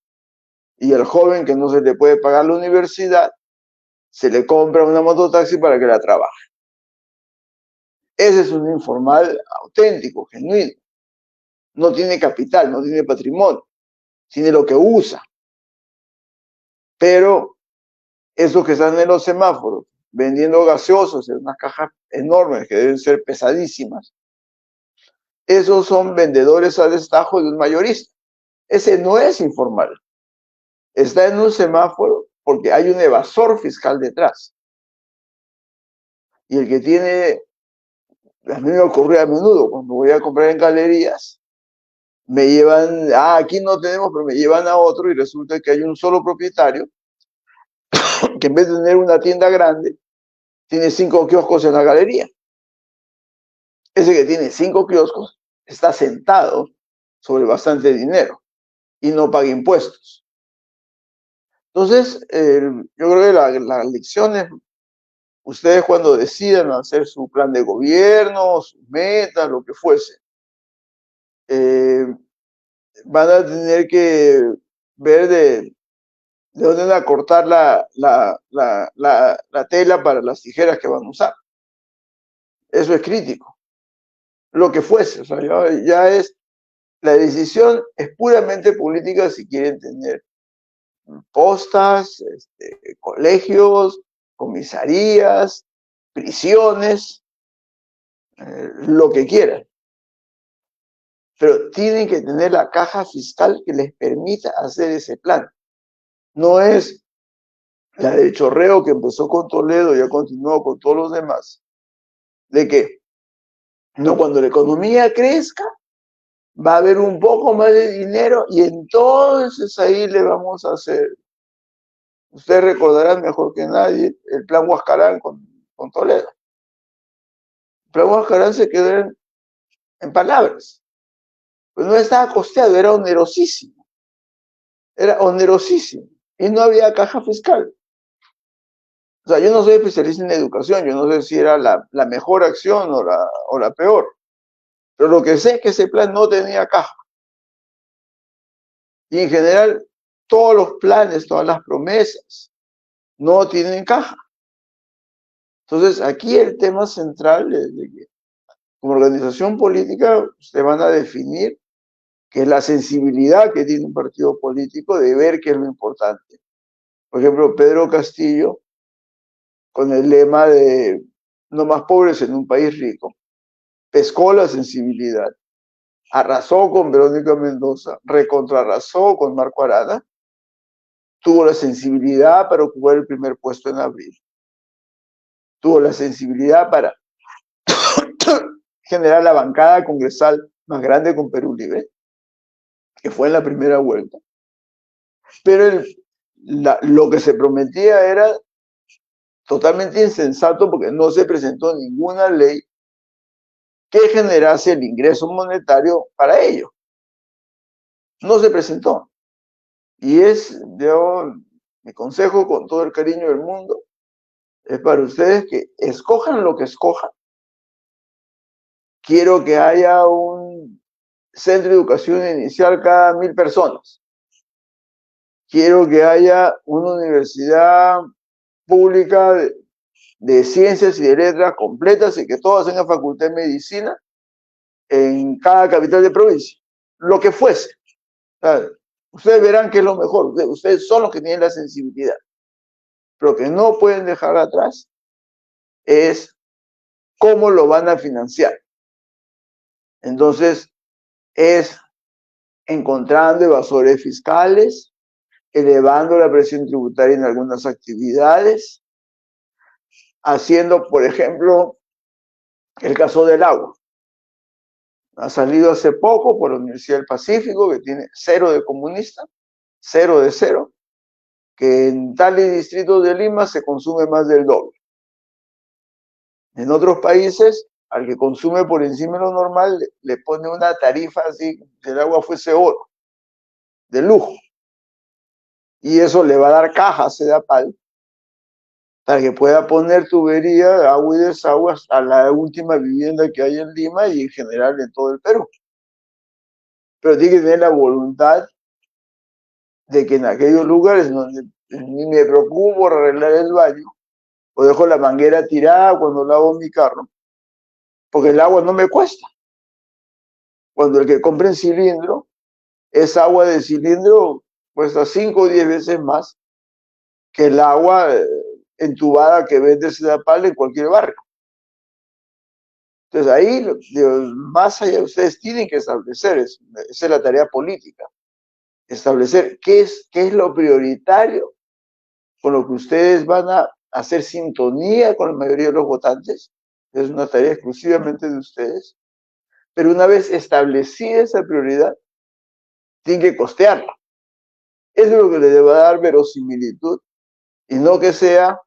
y el joven que no se le puede pagar la universidad se le compra una mototaxi para que la trabaje. Ese es un informal auténtico, genuino. No tiene capital, no tiene patrimonio, tiene lo que usa. Pero esos que están en los semáforos vendiendo gaseosos en unas cajas enormes que deben ser pesadísimas, esos son vendedores a destajo de un mayorista. Ese no es informal. Está en un semáforo porque hay un evasor fiscal detrás. Y el que tiene, a mí me ocurre a menudo, cuando voy a comprar en galerías, me llevan, aquí no tenemos, pero me llevan a otro y resulta que hay un solo propietario que en vez de tener una tienda grande, tiene 5 kioscos en la galería. Ese que tiene 5 kioscos está sentado sobre bastante dinero y no paga impuestos. Entonces, yo creo que la lección es, ustedes cuando decidan hacer su plan de gobierno, sus metas, lo que fuese, van a tener que ver de dónde van a cortar la tela para las tijeras que van a usar. Eso es crítico. Lo que fuese, o sea, ya es, la decisión es puramente política si quieren tener postas, colegios, comisarías, prisiones, lo que quieran. Pero tienen que tener la caja fiscal que les permita hacer ese plan. No es la del chorreo que empezó con Toledo y ya continuó con todos los demás, de que no, cuando la economía crezca, va a haber un poco más de dinero y entonces ahí le vamos a hacer. Ustedes recordarán mejor que nadie el plan Huascarán con Toledo. El plan Huascarán se quedó en palabras. Pues no estaba costeado, era onerosísimo. Era onerosísimo. Y no había caja fiscal. O sea, yo no soy especialista en educación, yo no sé si era la mejor acción o la peor. Pero lo que sé es que ese plan no tenía caja. Y en general, todos los planes, todas las promesas, no tienen caja. Entonces, aquí el tema central es de que, como organización política, ustedes van a definir qué es la sensibilidad que tiene un partido político de ver qué es lo importante. Por ejemplo, Pedro Castillo, con el lema de no más pobres en un país rico, pescó la sensibilidad, arrasó con Verónica Mendoza, recontrarrasó con Marco Arana, tuvo la sensibilidad para ocupar el primer puesto en abril, tuvo la sensibilidad para generar la bancada congresal más grande con Perú Libre, que fue en la primera vuelta. Pero lo que se prometía era totalmente insensato porque no se presentó ninguna ley que generase el ingreso monetario para ello. No se presentó. Y mi consejo con todo el cariño del mundo es para ustedes que escojan lo que escojan. Quiero que haya un centro de educación inicial cada 1000 personas. Quiero que haya una universidad pública de ciencias y de letras completas y que todas tengan facultad de medicina en cada capital de provincia. Lo que fuese. sea, ustedes verán que es lo mejor. Ustedes son los que tienen la sensibilidad. Pero lo que no pueden dejar atrás es cómo lo van a financiar. Entonces, es encontrando evasores fiscales, elevando la presión tributaria en algunas actividades, haciendo, por ejemplo, el caso del agua. Ha salido hace poco por la Universidad del Pacífico, que tiene 0 de comunista, 0 de 0, que en tales distritos de Lima se consume más del doble. En otros países, al que consume por encima de lo normal, le pone una tarifa así, que el agua fuese oro, de lujo. Y eso le va a dar caja a Sedapal para que pueda poner tubería de agua y desagüe a la última vivienda que hay en Lima y en general en todo el Perú. Pero tiene que tener la voluntad de que en aquellos lugares donde ni me preocupo por arreglar el baño, o dejo la manguera tirada cuando lavo mi carro, porque el agua no me cuesta. Cuando el que compre en cilindro, esa agua de cilindro cuesta 5 o 10 veces más que el agua entubada que vende Sedapal en cualquier barrio. Entonces ahí, más allá, ustedes tienen que establecer, esa es la tarea política, establecer qué es lo prioritario con lo que ustedes van a hacer sintonía con la mayoría de los votantes. Es una tarea exclusivamente de ustedes. Pero una vez establecida esa prioridad, tienen que costearla. Eso es lo que le debe dar verosimilitud y no que sea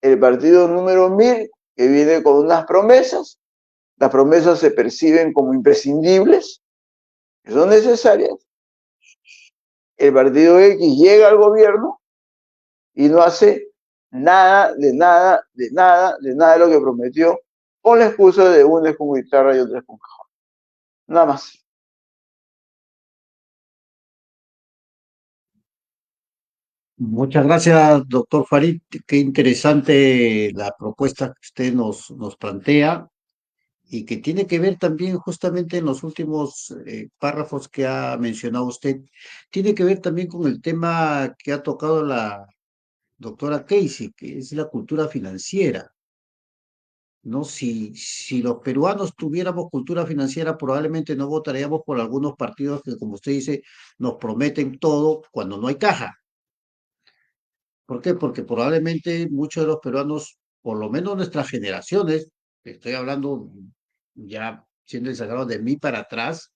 el partido número 1000 que viene con unas promesas. Las promesas se perciben como imprescindibles, que son necesarias. El partido X llega al gobierno y no hace nada, de nada, de nada, de nada de lo que prometió, con la excusa de uno es con guitarra y otro es con cajón. Nada más. Muchas gracias, doctor Farid. Qué interesante la propuesta que usted nos plantea y que tiene que ver también justamente en los últimos párrafos que ha mencionado usted, tiene que ver también con el tema que ha tocado la doctora Casey, que es la cultura financiera. ¿No? Si los peruanos tuviéramos cultura financiera, probablemente no votaríamos por algunos partidos que, como usted dice, nos prometen todo cuando no hay caja. ¿Por qué? Porque probablemente muchos de los peruanos, por lo menos nuestras generaciones, estoy hablando ya siendo exagerado de mí para atrás,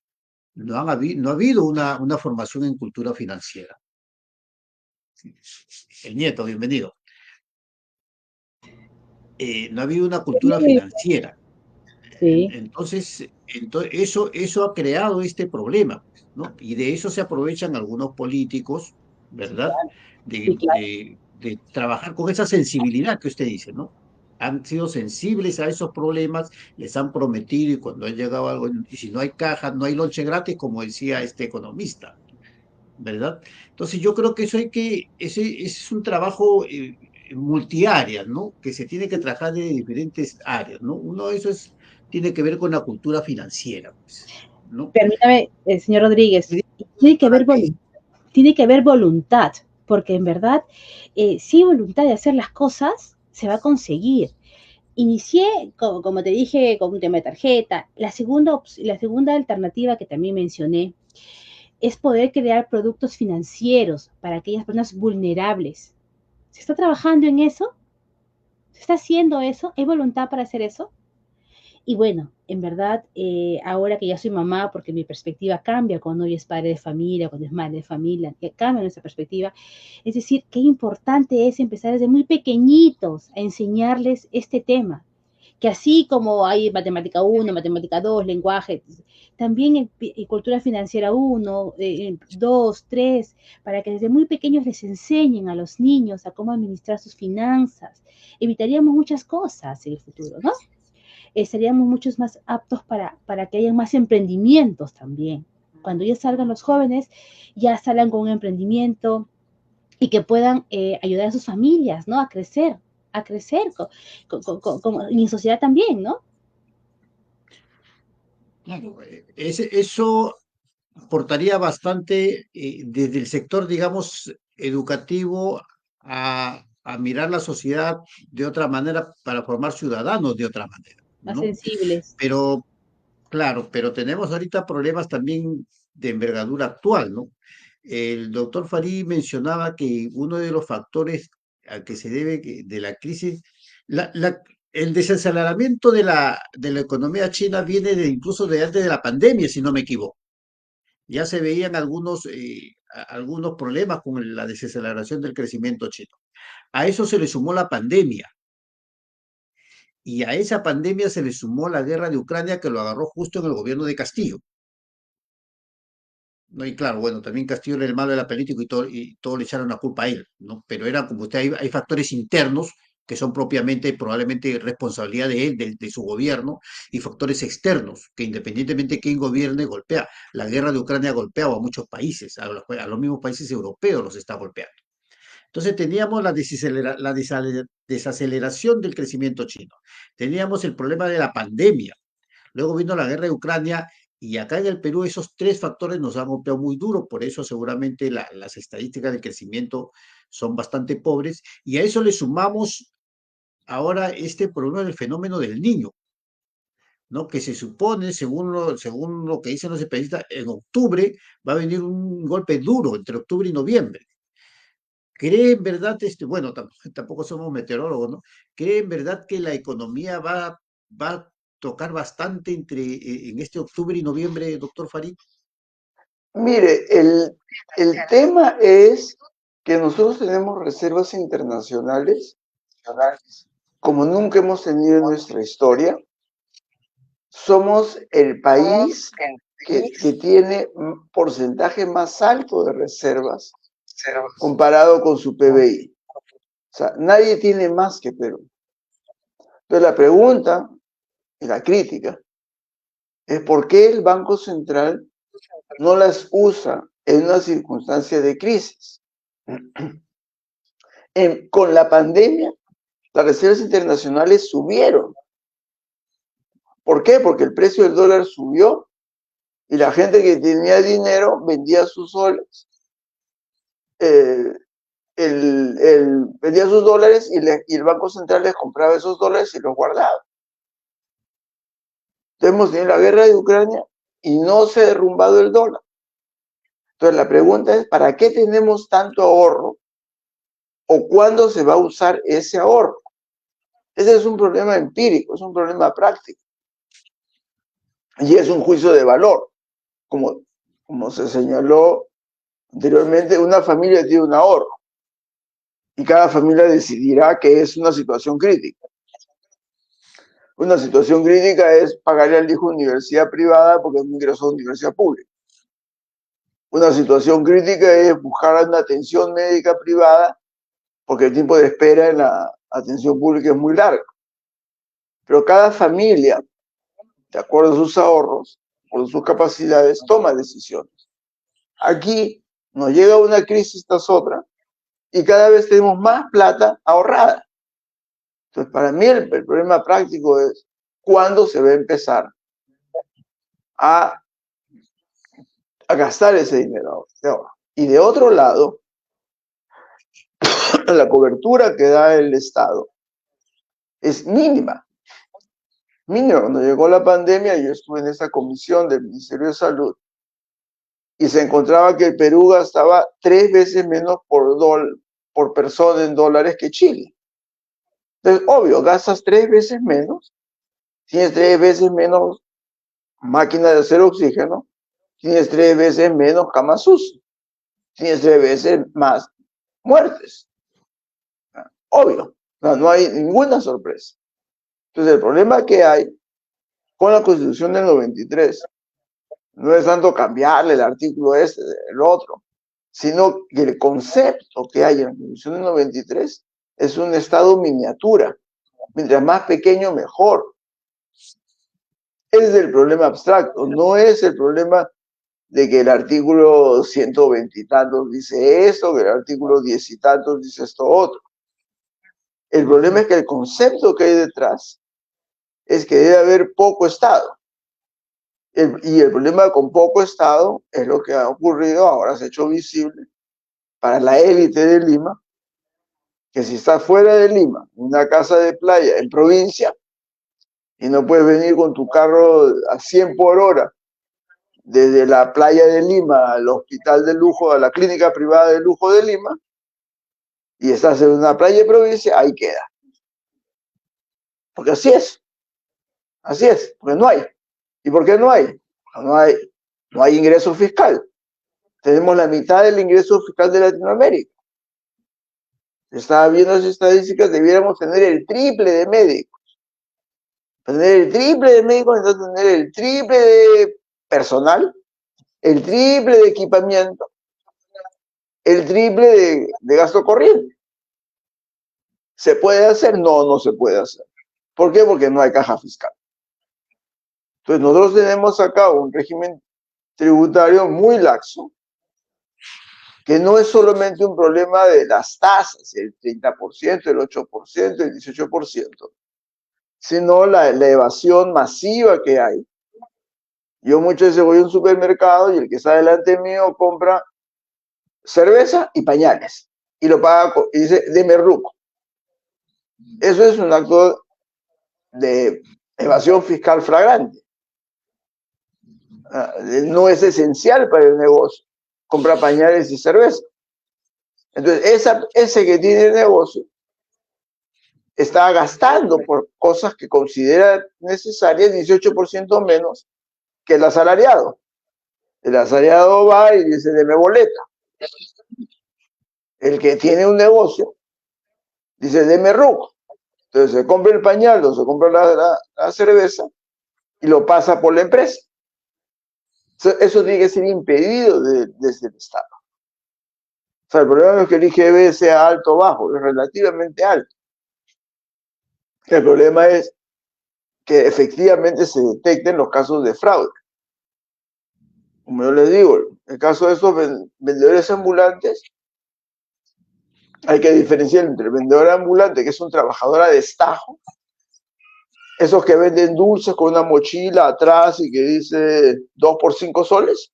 no ha habido una formación en cultura financiera. El nieto, bienvenido. No ha habido una cultura financiera. Sí, Entonces, eso ha creado este problema, ¿no? Y de eso se aprovechan algunos políticos, sí, ¿verdad? claro, sí, De, claro. de, de trabajar con esa sensibilidad que usted dice, ¿no? Han sido sensibles a esos problemas, les han prometido y cuando ha llegado algo, y si no hay caja, no hay lonche gratis, como decía este economista, ¿verdad? Entonces yo creo que ese es un trabajo multiáreas, ¿no? Que se tiene que trabajar de diferentes áreas, ¿no? Uno de esos tiene que ver con la cultura financiera, pues, ¿no? Permítame, señor Rodríguez, tiene que haber voluntad, tiene que haber voluntad, porque en verdad, si hay voluntad de hacer las cosas, se va a conseguir. Inicié, como te dije, con un tema de tarjeta. La segunda alternativa que también mencioné es poder crear productos financieros para aquellas personas vulnerables. ¿Se está trabajando en eso? ¿Se está haciendo eso? ¿Hay voluntad para hacer eso? Y bueno, en verdad, ahora que ya soy mamá, porque mi perspectiva cambia cuando hoy es padre de familia, cuando es madre de familia, que cambia nuestra perspectiva. Es decir, qué importante es empezar desde muy pequeñitos a enseñarles este tema. Que así como hay matemática 1, matemática 2, lenguaje, también en cultura financiera 1, 2, 3, para que desde muy pequeños les enseñen a los niños a cómo administrar sus finanzas. Evitaríamos muchas cosas en el futuro, ¿no? Seríamos muchos más aptos para que haya más emprendimientos también. Cuando ya salgan los jóvenes, ya salgan con un emprendimiento y que puedan ayudar a sus familias, ¿no? A crecer, y en sociedad también, ¿no? Claro, eso aportaría bastante desde el sector, digamos, educativo a mirar la sociedad de otra manera para formar ciudadanos de otra manera, más ¿no? sensibles. Pero, claro, pero tenemos ahorita problemas también de envergadura actual, ¿no? El doctor Farid mencionaba que uno de los factores a que se debe de la crisis, la, la- el desaceleramiento de la economía china viene de, incluso de antes de la pandemia, si no me equivoco. Ya se veían algunos problemas con la desaceleración del crecimiento chino. A eso se le sumó la pandemia y a esa pandemia se le sumó la guerra de Ucrania que lo agarró justo en el gobierno de Castillo. ¿No? Y claro, bueno, también Castillo era el malo de la política y todo le echaron la culpa a él, ¿no? Pero era como usted, hay factores internos que son propiamente, probablemente responsabilidad de él, de su gobierno, y factores externos, que independientemente de quién gobierne, golpea. La guerra de Ucrania ha golpeado a muchos países, a los mismos países europeos los está golpeando. Entonces teníamos la desaceleración del crecimiento chino, teníamos el problema de la pandemia, luego vino la guerra de Ucrania y acá en el Perú esos tres factores nos han golpeado muy duro, por eso seguramente las estadísticas de crecimiento son bastante pobres y a eso le sumamos ahora este problema del fenómeno del niño, ¿no? Que se supone, según lo que dicen los especialistas, en octubre va a venir un golpe duro entre octubre y noviembre. ¿Cree en verdad, bueno, tampoco somos meteorólogos, ¿no? ¿Cree en verdad que la economía va a tocar bastante en este octubre y noviembre, doctor Farid? Mire, el tema es que nosotros tenemos reservas internacionales como nunca hemos tenido en nuestra historia. Somos el país que tiene un porcentaje más alto de reservas comparado con su PBI. O sea, nadie tiene más que Perú. Entonces la pregunta y la crítica es por qué el Banco Central no las usa en una circunstancia de crisis. Con la pandemia, las reservas internacionales subieron. ¿Por qué? Porque el precio del dólar subió y la gente que tenía dinero vendía sus soles, vendía sus dólares y el Banco Central les compraba esos dólares y los guardaba. Entonces hemos tenido la guerra de Ucrania y no se ha derrumbado el dólar. Entonces la pregunta es, ¿para qué tenemos tanto ahorro? ¿O cuándo se va a usar ese ahorro? Ese es un problema empírico, es un problema práctico. Y es un juicio de valor. Como se señaló anteriormente, una familia tiene un ahorro. Y cada familia decidirá que es una situación crítica. Una situación crítica es pagarle al hijo universidad privada porque no ingresó a universidad pública. Una situación crítica es buscar una atención médica privada porque el tiempo de espera en la atención pública es muy largo. Pero cada familia, de acuerdo a sus ahorros, por sus capacidades, toma decisiones. Aquí nos llega una crisis tras otra y cada vez tenemos más plata ahorrada. Entonces, para mí el problema práctico es cuándo se va a empezar a gastar ese dinero de ahorro. Y de otro lado, la cobertura que da el Estado es mínima. Mínima. Cuando llegó la pandemia, yo estuve en esa comisión del Ministerio de Salud y se encontraba que el Perú gastaba 3 veces menos por persona en dólares que Chile. Entonces, obvio, gastas 3 veces menos, tienes 3 veces menos máquina de hacer oxígeno, tienes 3 veces menos camas UCI, tienes 3 veces más muertes. Obvio, no hay ninguna sorpresa. Entonces, el problema que hay con la Constitución del 93 no es tanto cambiarle el artículo el otro, sino que el concepto que hay en la Constitución del 93 es un Estado miniatura. Mientras más pequeño, mejor. Ese es el problema abstracto, no es el problema de que el artículo 120 y tantos dice esto, que el artículo 10 y tantos dice esto otro. El problema es que el concepto que hay detrás es que debe haber poco Estado. Y el problema con poco Estado es lo que ha ocurrido, ahora se ha hecho visible para la élite de Lima, que si estás fuera de Lima, una casa de playa en provincia, y no puedes venir con tu carro a 100 por hora desde la playa de Lima al hospital de lujo, a la clínica privada de lujo de Lima, y estás en una playa de provincia, ahí queda. Porque así es, porque no hay. ¿Y por qué no hay? No hay ingreso fiscal. Tenemos la mitad del ingreso fiscal de Latinoamérica. Estaba viendo las estadísticas, debiéramos tener el triple de médicos. Tener el triple de médicos, entonces tener el triple de personal, el triple de equipamiento, el triple de gasto corriente. ¿Se puede hacer? No, no se puede hacer. ¿Por qué? Porque no hay caja fiscal. Entonces nosotros tenemos acá un régimen tributario muy laxo, que no es solamente un problema de las tasas, el 30%, el 8%, el 18%, sino la evasión masiva que hay. Yo muchas veces voy a un supermercado y el que está delante mío compra cerveza y pañales y lo paga y dice, deme ruco. Eso es un acto de evasión fiscal flagrante. No es esencial para el negocio comprar pañales y cerveza. Entonces, ese que tiene el negocio está gastando por cosas que considera necesarias 18% menos que el asalariado. El asalariado va y dice, deme boleta. El que tiene un negocio dice, deme ruco. Entonces se compra el pañal o se compra la cerveza y lo pasa por la empresa. Eso tiene que ser impedido desde el Estado. O sea, el problema no es que el IGB sea alto o bajo, es relativamente alto. El problema es que efectivamente se detecten los casos de fraude. Como yo les digo, el caso de esos vendedores ambulantes, hay que diferenciar entre el vendedor ambulante, que es un trabajador a destajo, esos que venden dulces con una mochila atrás y que dice 2 por 5 soles,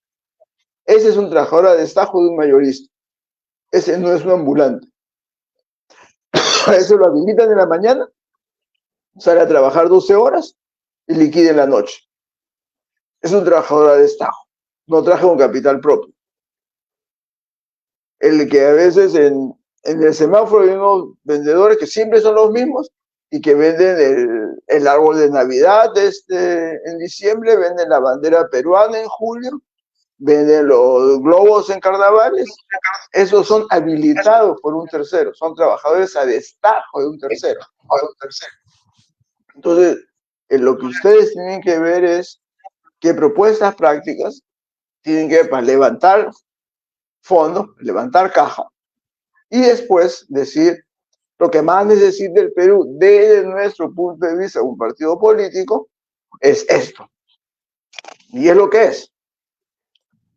ese es un trabajador a destajo de un mayorista. Ese no es un ambulante. Ese lo habilitan en la mañana, sale a trabajar 12 horas y liquida en la noche. Es un trabajador a destajo, no trabaja con capital propio. El que a veces en el semáforo hay unos vendedores que siempre son los mismos y que venden el árbol de Navidad en diciembre, venden la bandera peruana en julio, venden los globos en carnavales. Esos son habilitados por un tercero, son trabajadores a destajo de un tercero. Entonces, lo que ustedes tienen que ver es qué propuestas prácticas tienen que ver para levantar fondos, levantar caja, y después decir lo que más necesita el Perú desde nuestro punto de vista, un partido político, es esto. Y es lo que es.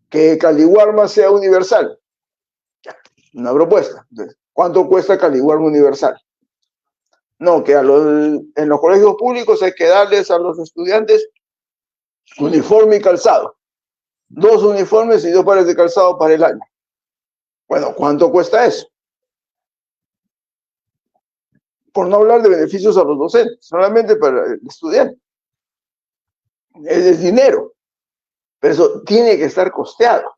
Que Caliwarma sea universal. Una propuesta. Entonces, ¿cuánto cuesta Caliwarma universal? No, que en los colegios públicos hay que darles a los estudiantes uniforme y calzado. 2 uniformes y 2 pares de calzado para el año. Bueno, ¿cuánto cuesta eso? Por no hablar de beneficios a los docentes, solamente para el estudiante. Es dinero, pero eso tiene que estar costeado.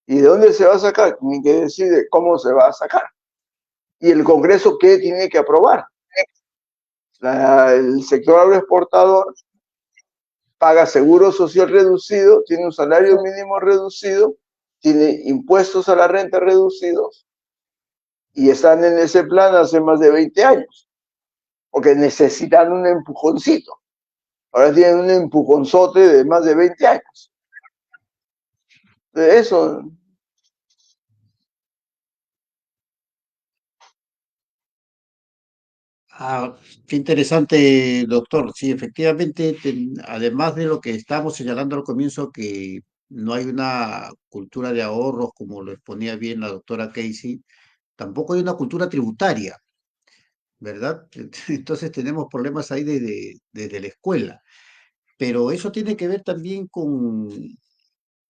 ¿Y de dónde se va a sacar? Tiene que decir cómo se va a sacar. ¿Y el Congreso qué tiene que aprobar? El sector agroexportador paga seguro social reducido, tiene un salario mínimo reducido, tiene impuestos a la renta reducidos, y están en ese plan hace más de 20 años, porque necesitan un empujoncito. Ahora tienen un empujonzote de más de 20 años. De eso. Qué interesante, doctor. Sí, efectivamente, además de lo que estábamos señalando al comienzo, que no hay una cultura de ahorros, como lo exponía bien la doctora Casey, tampoco hay una cultura tributaria, ¿verdad? Entonces tenemos problemas ahí desde la escuela. Pero eso tiene que ver también con,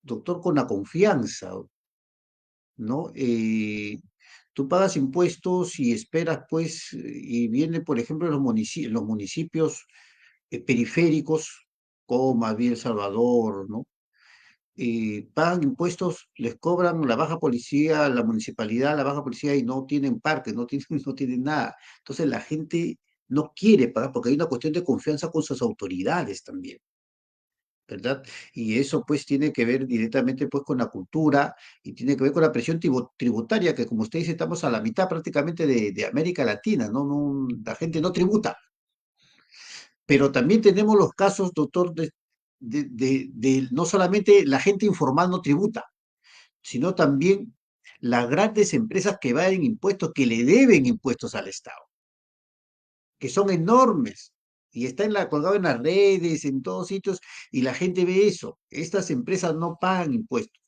doctor, con la confianza, ¿no? Tú pagas impuestos y esperas, pues, y viene, por ejemplo, los municipios periféricos, como Mabel Salvador, ¿no? Pagan impuestos, les cobran la baja policía, la municipalidad, la baja policía y no tienen parques, no tienen, no tienen nada. Entonces la gente no quiere pagar porque hay una cuestión de confianza con sus autoridades también, ¿verdad? Y eso pues tiene que ver directamente pues con la cultura y tiene que ver con la presión tributaria, que como usted dice, estamos a la mitad prácticamente de América Latina, ¿no? No, la gente no tributa. Pero también tenemos los casos, doctor, de no solamente la gente informal no tributa, sino también las grandes empresas que evaden impuestos, que le deben impuestos al Estado, que son enormes. Y está colgado en las redes, en todos sitios, y la gente ve eso. Estas empresas no pagan impuestos,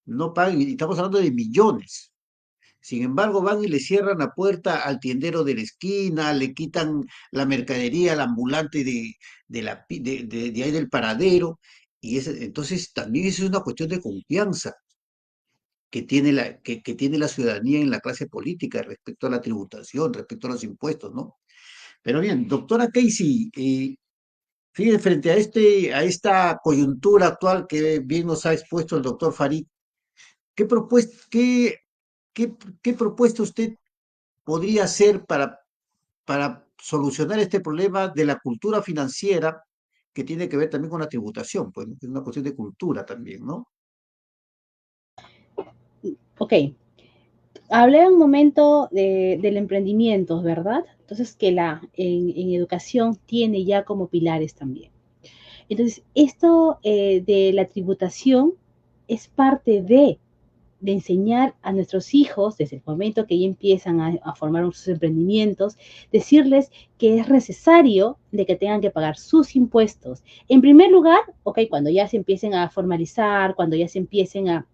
no pagan, y estamos hablando de millones. Sin embargo, van y le cierran la puerta al tiendero de la esquina, le quitan la mercadería al ambulante de ahí del paradero. Entonces, también eso es una cuestión de confianza que tiene la ciudadanía en la clase política respecto a la tributación, respecto a los impuestos, ¿no? Pero bien, doctora Casey, fíjense, frente a esta coyuntura actual que bien nos ha expuesto el doctor Farid, ¿qué propuesta, qué propuesta usted podría hacer para solucionar este problema de la cultura financiera que tiene que ver también con la tributación? Pues, ¿no? Es una cuestión de cultura también, ¿no? Ok, hablé un momento del emprendimiento, ¿verdad? Entonces, que en educación tiene ya como pilares también. Entonces, esto de la tributación es parte de enseñar a nuestros hijos, desde el momento que ya empiezan a formar sus emprendimientos, decirles que es necesario de que tengan que pagar sus impuestos. En primer lugar, ok, cuando ya se empiecen a formalizar, cuando ya se empiecen a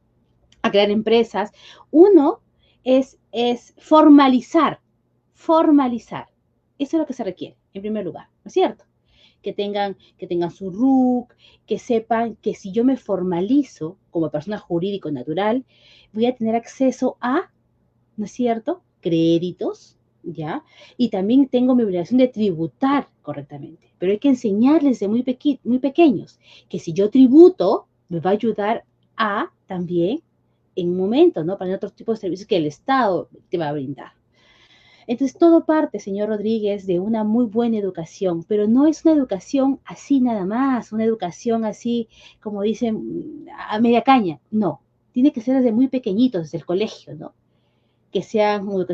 crear empresas, uno es formalizar, formalizar. Eso es lo que se requiere, en primer lugar, ¿no es cierto? Que tengan su RUC, que sepan que si yo me formalizo como persona jurídico natural, voy a tener acceso a, ¿no es cierto?, créditos, ¿ya? Y también tengo mi obligación de tributar correctamente. Pero hay que enseñarles de muy pequeños que si yo tributo, me va a ayudar a también en un momento, ¿no? Para otros tipos de servicios que el Estado te va a brindar. Entonces, todo parte, señor Rodríguez, de una muy buena educación, pero no es una educación así nada más, una educación así, como dicen, a media caña. No, tiene que ser desde muy pequeñitos, desde el colegio, ¿no? Que sea una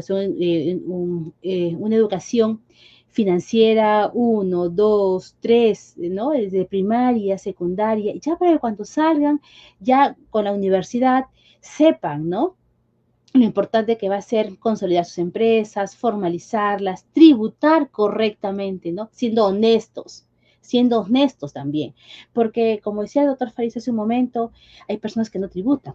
educación financiera 1, 2, 3, ¿no? Desde primaria, secundaria, ya para que cuando salgan, ya con la universidad, sepan, ¿no? Lo importante que va a ser consolidar sus empresas, formalizarlas, tributar correctamente, ¿no? Siendo honestos también. Porque, como decía el doctor Faris hace un momento, hay personas que no tributan,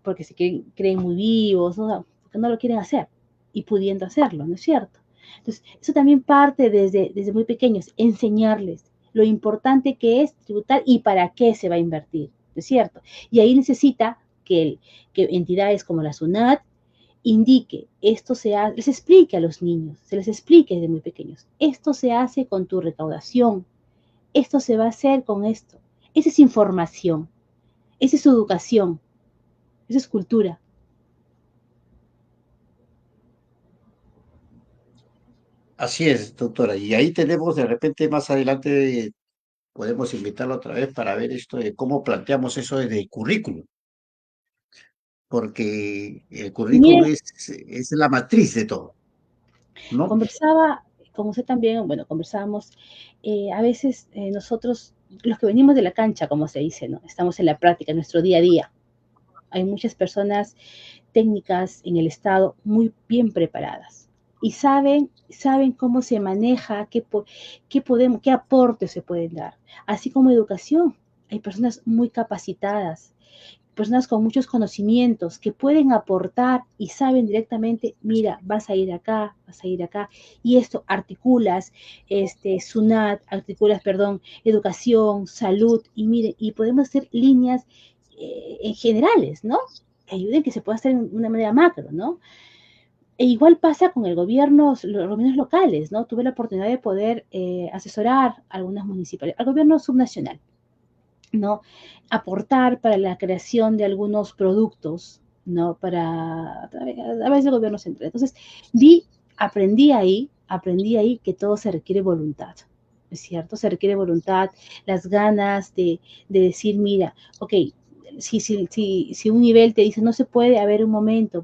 porque se creen muy vivos, ¿no? Porque no lo quieren hacer y pudiendo hacerlo, ¿no es cierto? Entonces, eso también parte desde muy pequeños, enseñarles lo importante que es tributar y para qué se va a invertir, ¿no es cierto? Y ahí necesita que entidades como la SUNAT indique, les explique a los niños, se les explique desde muy pequeños, esto se hace con tu recaudación, esto se va a hacer con esto. Esa es información, esa es educación, esa es cultura. Así es, doctora. Y ahí tenemos de repente más adelante, podemos invitarla otra vez para ver esto de cómo planteamos eso desde el currículum, porque el Y currículum mire, es la matriz de todo, ¿no? conversaba, como usted también, bueno, conversábamos, a veces nosotros, los que venimos de la cancha, como se dice, ¿no? Estamos en la práctica, en nuestro día a día. Hay muchas personas técnicas en el Estado muy bien preparadas y saben cómo se maneja, qué aportes se pueden dar. Así como educación, hay personas muy capacitadas, personas con muchos conocimientos que pueden aportar y saben directamente, mira, vas a ir acá, y esto articulas, SUNAT, articulas, perdón, educación, salud, y miren, y podemos hacer líneas en generales, ¿no? Que ayuden, que se pueda hacer de una manera macro, ¿no? E igual pasa con el gobierno, los gobiernos locales, ¿no? Tuve la oportunidad de poder asesorar a algunas municipalidades, al gobierno subnacional, ¿no? Aportar para la creación de algunos productos, ¿no? A veces el gobierno central. Entonces, aprendí ahí que todo se requiere voluntad, ¿es cierto? Se requiere voluntad, las ganas de decir, mira, ok, si un nivel te dice no se puede, haber un momento,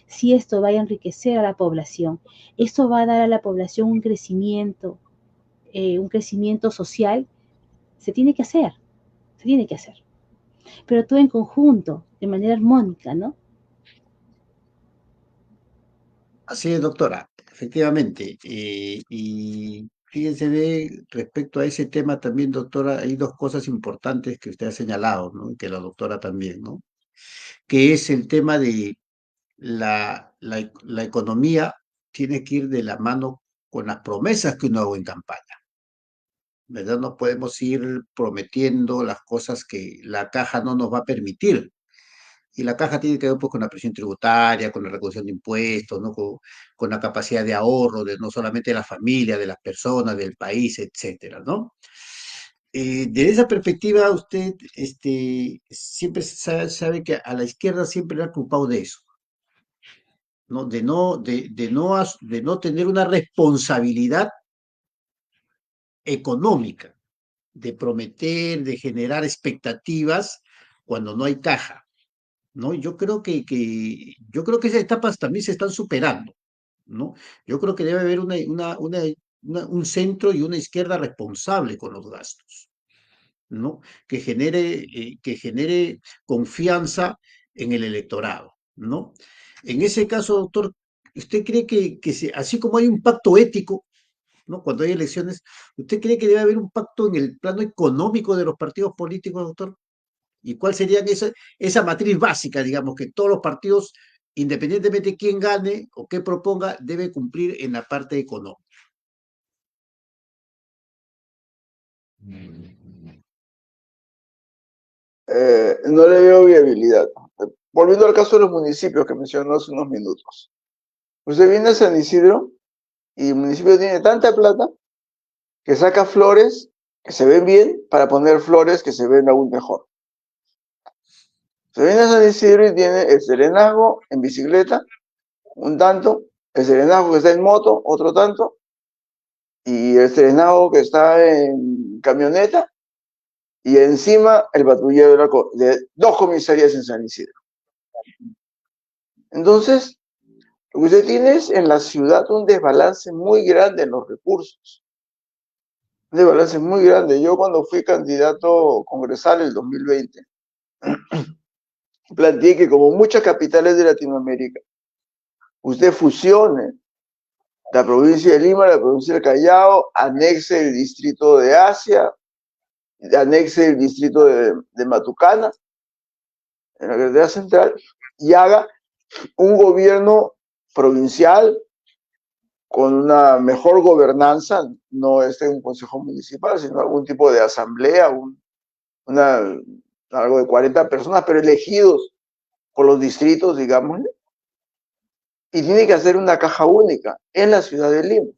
si esto va a enriquecer a la población, esto va a dar a la población un crecimiento social, se tiene que hacer, se tiene que hacer. Pero todo en conjunto, de manera armónica, ¿no? Así es, doctora, efectivamente. Y fíjense respecto a ese tema también, doctora, hay dos cosas importantes que usted ha señalado, ¿no? Y que la doctora también, ¿no? Que es el tema de la economía tiene que ir de la mano con las promesas que uno haga en campaña, ¿verdad? No podemos ir prometiendo las cosas que la caja no nos va a permitir. Y la caja tiene que ver pues, con la presión tributaria, con la recaudación de impuestos, ¿no? Con la capacidad de ahorro de no solamente de la familia, de las personas, del país, etcétera, ¿no? Desde esa perspectiva, usted siempre sabe que a la izquierda siempre le ha culpado de eso, ¿no? De no tener una responsabilidad económica, de prometer, de generar expectativas cuando no hay caja. ¿No? Yo creo que esas etapas también se están superando, ¿no? Yo creo que debe haber un centro y una izquierda responsable con los gastos, ¿no? Que genere confianza en el electorado, ¿no? En ese caso, doctor, ¿usted cree así como hay un pacto ético, ¿no? Cuando hay elecciones, ¿usted cree que debe haber un pacto en el plano económico de los partidos políticos, doctor? ¿Y cuál sería esa matriz básica, digamos, que todos los partidos, independientemente de quién gane o qué proponga, debe cumplir en la parte económica? No le veo viabilidad. Volviendo al caso de los municipios que mencionó hace unos minutos. Usted viene a San Isidro y el municipio tiene tanta plata que saca flores que se ven bien para poner flores que se ven aún mejor. Se viene a San Isidro y tiene el serenazgo en bicicleta, un tanto, el serenazgo que está en moto, otro tanto, y el serenazgo que está en camioneta, y encima el patrullero de 2 comisarías en San Isidro. Entonces, lo que usted tiene es en la ciudad un desbalance muy grande en los recursos. Un desbalance muy grande. Yo cuando fui candidato congresal el 2020, planteé que como muchas capitales de Latinoamérica, usted fusione la provincia de Lima, la provincia del Callao, anexe el distrito de Asia, anexe el distrito de Matucana, en la carretera central, y haga un gobierno provincial con una mejor gobernanza, no un consejo municipal, sino algún tipo de asamblea, algo de 40 personas, pero elegidos por los distritos, digamos, y tiene que hacer una caja única en la ciudad de Lima.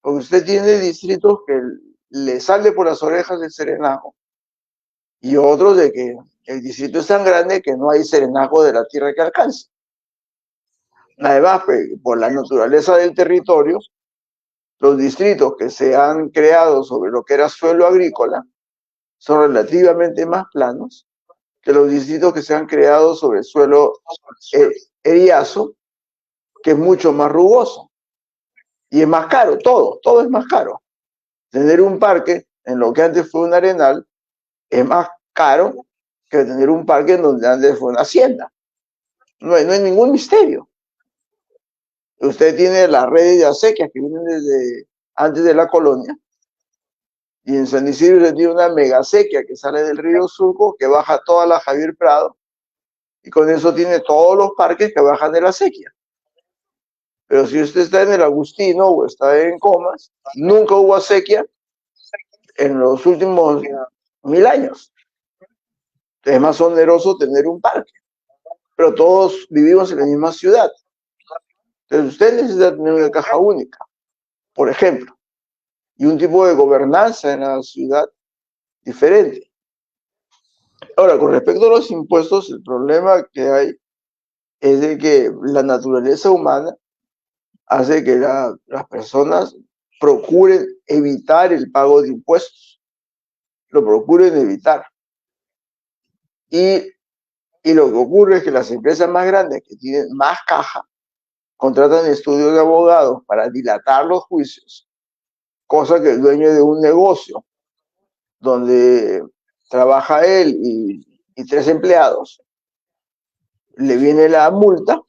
Porque usted tiene distritos que le sale por las orejas el serenazgo y otros de que el distrito es tan grande que no hay serenazgo de la tierra que alcance. Además, por la naturaleza del territorio, los distritos que se han creado sobre lo que era suelo agrícola son relativamente más planos que los distritos que se han creado sobre suelo eriazo, que es mucho más rugoso. Y es más caro, todo es más caro. Tener un parque en lo que antes fue un arenal es más caro que tener un parque en donde antes fue una hacienda. No hay ningún misterio. Usted tiene las redes de acequias que vienen desde antes de la colonia Y en San Isidro se tiene una mega sequía que sale del río Surco, que baja toda la Javier Prado, y con eso tiene todos los parques que bajan de la sequía. Pero si usted está en el Agustino o está en Comas, nunca hubo sequía en los últimos 1000 años. Es más oneroso tener un parque, pero todos vivimos en la misma ciudad. Entonces usted necesita tener una caja única, por ejemplo, y un tipo de gobernanza en la ciudad diferente. Ahora, con respecto a los impuestos, el problema que hay es de que la naturaleza humana hace que las personas procuren evitar el pago de impuestos, lo procuren evitar. Y lo que ocurre es que las empresas más grandes que tienen más caja contratan estudios de abogados para dilatar los juicios, cosa que el dueño de un negocio donde trabaja él y 3 empleados, le viene la multa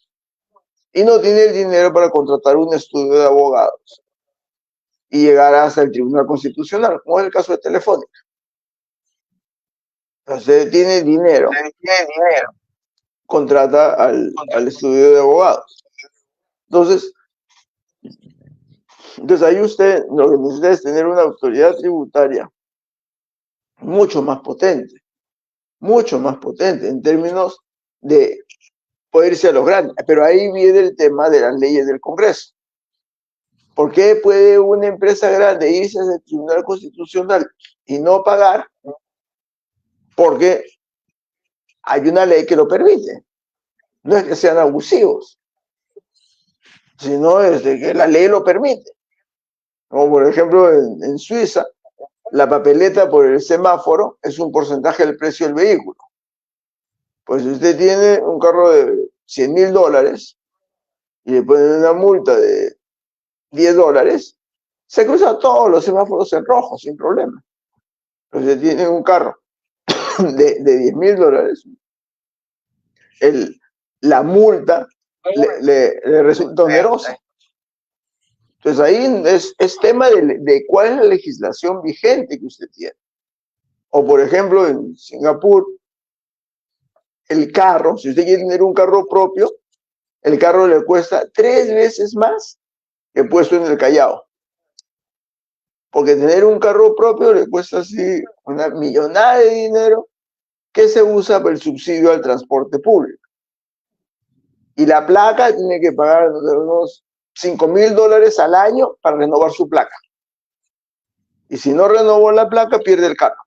y no tiene el dinero para contratar un estudio de abogados y llegar hasta el Tribunal Constitucional, como es el caso de Telefónica. Entonces tiene dinero, contrata al estudio de abogados. Entonces ahí usted lo que necesita es tener una autoridad tributaria mucho más potente en términos de poder irse a los grandes. Pero ahí viene el tema de las leyes del Congreso. ¿Por qué puede una empresa grande irse al Tribunal Constitucional y no pagar? Porque hay una ley que lo permite. No es que sean abusivos, sino es de que la ley lo permite. Como por ejemplo en Suiza, la papeleta por el semáforo es un porcentaje del precio del vehículo. Pues si usted tiene un carro de $100,000 y le ponen una multa de $10, se cruza todos los semáforos en rojo sin problema. Pero si tiene un carro de $10,000, la multa le resulta onerosa. Entonces ahí es tema de cuál es la legislación vigente que usted tiene. O por ejemplo en Singapur, el carro, si usted quiere tener un carro propio, el carro le cuesta 3 veces más que puesto en el Callao. Porque tener un carro propio le cuesta así una millonada de dinero que se usa para el subsidio al transporte público. Y la placa tiene que pagar unos $5,000 al año para renovar su placa. Y si no renovó la placa, pierde el carro.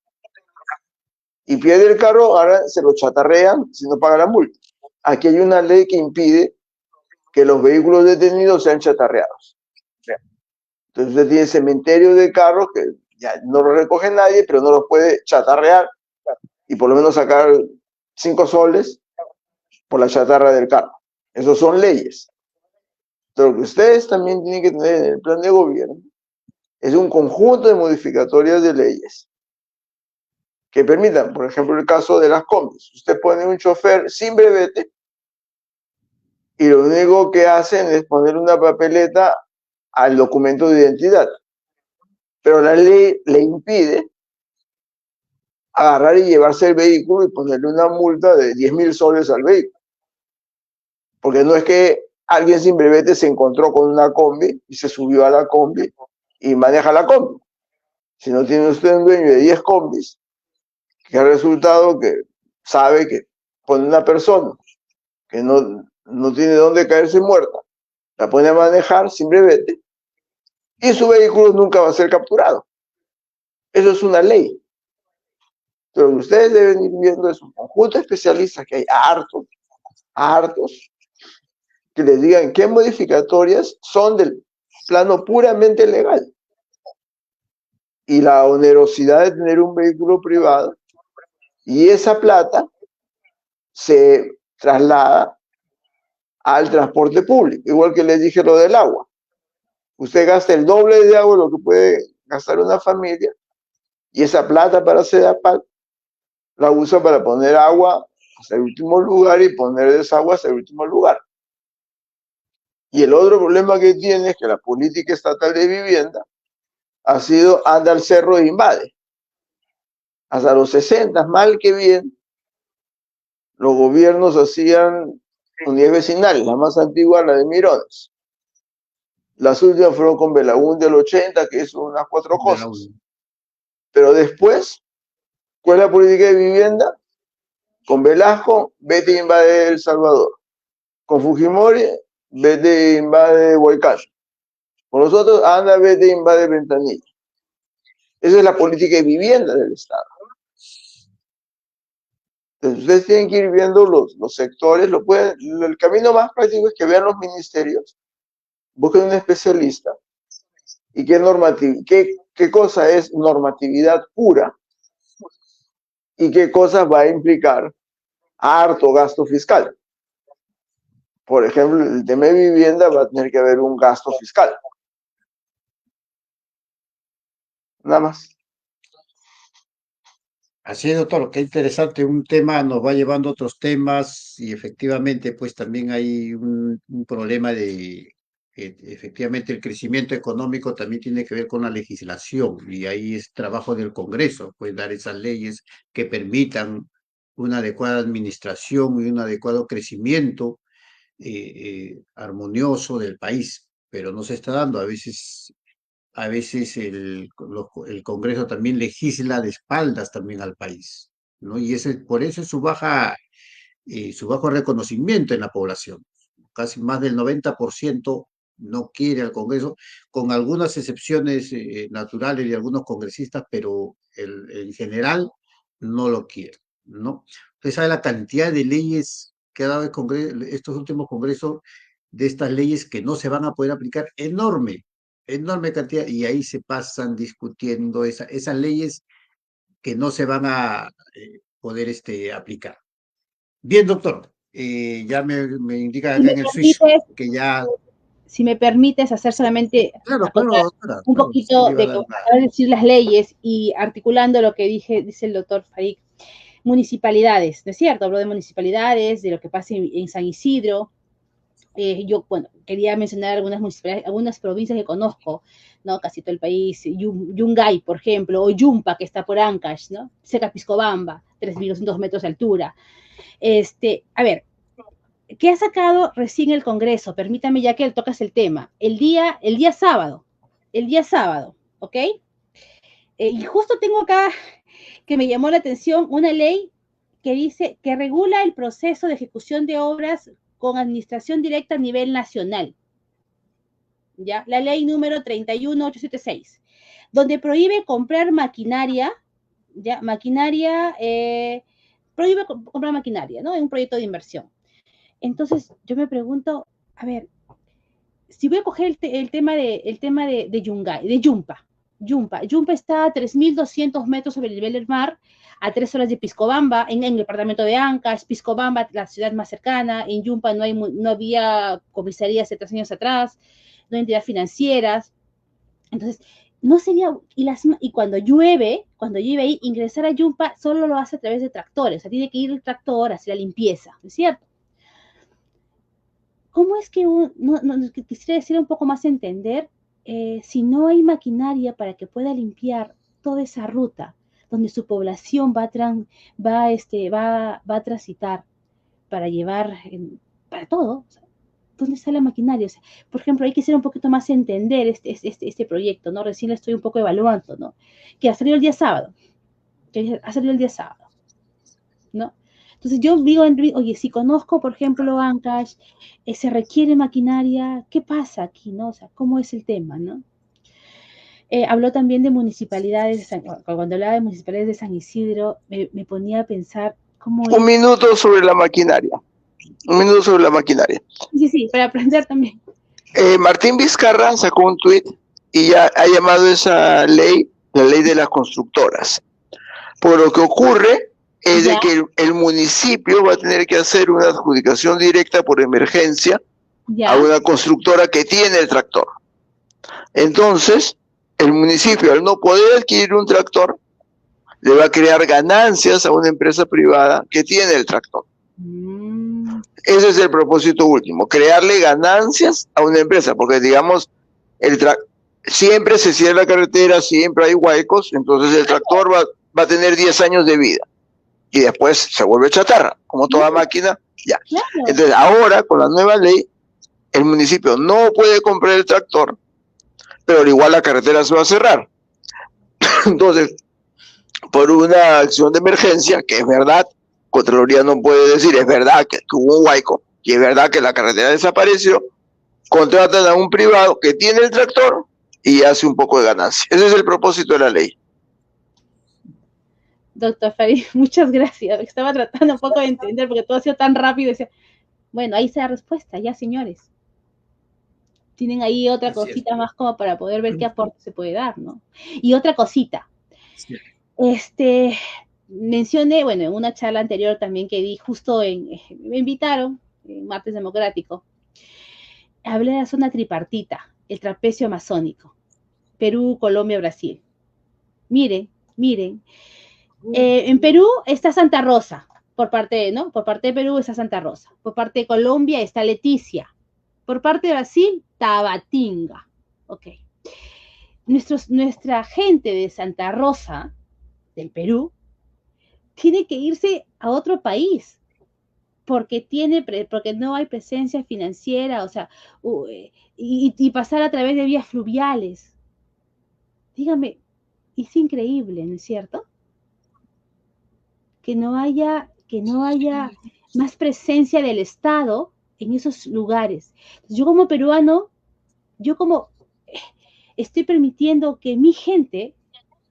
Y pierde el carro, ahora se lo chatarrean si no paga la multa. Aquí hay una ley que impide que los vehículos detenidos sean chatarreados. Entonces usted tiene cementerio de carros que ya no lo recoge nadie, pero no los puede chatarrear y por lo menos sacar 5 soles por la chatarra del carro. Esas son leyes. Pero lo que ustedes también tienen que tener en el plan de gobierno es un conjunto de modificatorias de leyes que permitan, por ejemplo, el caso de las combis. Usted pone un chofer sin brevete y lo único que hacen es poner una papeleta al documento de identidad. Pero la ley le impide agarrar y llevarse el vehículo y ponerle una multa de 10,000 soles al vehículo. Porque no es que alguien sin brevete se encontró con una combi y se subió a la combi y maneja la combi. Si no tiene usted un dueño de 10 combis, que ha resultado que sabe que pone una persona que no tiene dónde caerse muerta, la pone a manejar sin brevete y su vehículo nunca va a ser capturado. Eso es una ley. Pero ustedes deben ir viendo es un conjunto de especialistas que hay hartos, que les digan qué modificatorias son del plano puramente legal. Y la onerosidad de tener un vehículo privado, y esa plata se traslada al transporte público, igual que les dije lo del agua. Usted gasta el doble de agua de lo que puede gastar una familia, y esa plata para Sedapal la usa para poner agua hasta el último lugar y poner desagüe hasta el último lugar. Y el otro problema que tiene es que la política estatal de vivienda ha sido anda al cerro e invade. Hasta los 60, mal que bien, los gobiernos hacían unidades vecinales, la más antigua, la de Mirones. Las últimas fueron con Belaúnde del 80, que es unas 4 cosas. Pero después, ¿cuál es la política de vivienda? Con Velasco, vete e invade El Salvador. Con Fujimori, vete e invade Huaycayo. Con nosotros, anda, vete e invade Ventanilla. Esa es la política de vivienda del Estado. Entonces, ustedes tienen que ir viendo los sectores. El camino más práctico es que vean los ministerios, busquen un especialista y qué cosa es normatividad pura y qué cosa va a implicar harto gasto fiscal. Por ejemplo, el tema de vivienda va a tener que haber un gasto fiscal. Nada más. Así es, doctor, qué interesante. Un tema nos va llevando a otros temas y efectivamente, pues también hay un problema de, efectivamente, el crecimiento económico también tiene que ver con la legislación y ahí es trabajo del Congreso, pues dar esas leyes que permitan una adecuada administración y un adecuado crecimiento armonioso del país, pero no se está dando. A veces el Congreso también legisla de espaldas también al país, ¿no? Y por eso es su bajo reconocimiento en la población. Casi más del 90% no quiere al Congreso, con algunas excepciones naturales de algunos congresistas, pero en general no lo quiere, ¿no? Usted sabe la cantidad de leyes que ha dado estos últimos congresos, de estas leyes que no se van a poder aplicar, enorme cantidad, y ahí se pasan discutiendo esas leyes que no se van a poder aplicar. Bien, doctor, ya me indica Si acá me en el switch permites, que ya... si me permites hacer solamente Claro, acotar doctora, un claro, usted le poquito iba a de dar una... acaba de decir las leyes y articulando lo que dice el doctor Farid, municipalidades, ¿no es cierto? Habló de municipalidades, de lo que pasa en San Isidro. Yo, bueno, quería mencionar algunas municipalidades, algunas provincias que conozco, ¿no? Casi todo el país, Yungay, por ejemplo, o Yumpa, que está por Ancash, ¿no? Cerca Piscobamba, 3.200 metros de altura. A ver, ¿qué ha sacado recién el Congreso? Permítame ya que tocas el tema. El día sábado, ¿ok? Y justo tengo acá que me llamó la atención una ley que dice que regula el proceso de ejecución de obras con administración directa a nivel nacional. ¿Ya? La ley número 31876, donde prohíbe comprar maquinaria, ¿ya? Prohíbe comprar maquinaria, ¿no? En un proyecto de inversión. Entonces, yo me pregunto, a ver, si voy a coger el tema de Yungay, de Yumpa. Yumpa está a 3.200 metros sobre el nivel del mar, a 3 horas de Piscobamba, en el departamento de Ancash. Piscobamba, la ciudad más cercana. En Yumpa no había comisaría hace 3 años atrás, no hay entidades financieras. Entonces, no sería, y cuando llueve ahí, ingresar a Yumpa solo lo hace a través de tractores, o sea, tiene que ir el tractor a hacer la limpieza, ¿no es cierto? ¿Cómo es que quisiera decir un poco más entender si no hay maquinaria para que pueda limpiar toda esa ruta donde su población va a transitar para llevar para todo? O sea, ¿dónde está la maquinaria? O sea, por ejemplo, hay que ser un poquito más entender este proyecto, ¿no? Recién lo estoy un poco evaluando, ¿no? Que ha salido el día sábado, ¿no? Entonces yo digo, oye, si conozco, por ejemplo, Ancash, se requiere maquinaria, ¿qué pasa aquí, no? O sea, ¿cómo es el tema, no? Habló también de municipalidades, cuando hablaba de municipalidades de San Isidro, me ponía a pensar cómo Un minuto sobre la maquinaria. Sí, para aprender también. Martín Vizcarra sacó un tuit y ya ha llamado esa ley la ley de las constructoras. Por lo que ocurre es de que el municipio va a tener que hacer una adjudicación directa por emergencia a una constructora que tiene el tractor. Entonces, el municipio, al no poder adquirir un tractor, le va a crear ganancias a una empresa privada que tiene el tractor. Ese es el propósito último, crearle ganancias a una empresa, porque digamos, siempre se cierra la carretera, siempre hay huaicos, entonces el tractor va a tener 10 años de vida y después se vuelve chatarra, como toda máquina, ya. Claro. Entonces ahora, con la nueva ley, el municipio no puede comprar el tractor, pero igual la carretera se va a cerrar. Entonces, por una acción de emergencia, que es verdad, Contraloría no puede decir, es verdad que hubo un huaico, y es verdad que la carretera desapareció, contratan a un privado que tiene el tractor y hace un poco de ganancia. Ese es el propósito de la ley. Doctor Farid, muchas gracias. Estaba tratando un poco de entender porque todo ha sido tan rápido. Decía, bueno, ahí está la respuesta, ya señores. Tienen ahí otra cosita más como para poder ver qué aporte se puede dar, ¿no? Y otra cosita. Sí. Mencioné, bueno, en una charla anterior también que di, justo me invitaron, en Martes Democrático, hablé de la zona tripartita, el trapecio amazónico, Perú, Colombia, Brasil. Miren, en Perú está Santa Rosa, por parte de Perú está Santa Rosa, por parte de Colombia está Leticia, por parte de Brasil, Tabatinga. Ok. Nuestra gente de Santa Rosa, del Perú, tiene que irse a otro país porque no hay presencia financiera, o sea, y pasar a través de vías fluviales. Dígame, es increíble, ¿no es cierto? Que no haya más presencia del Estado en esos lugares. Yo como peruano, estoy permitiendo que mi gente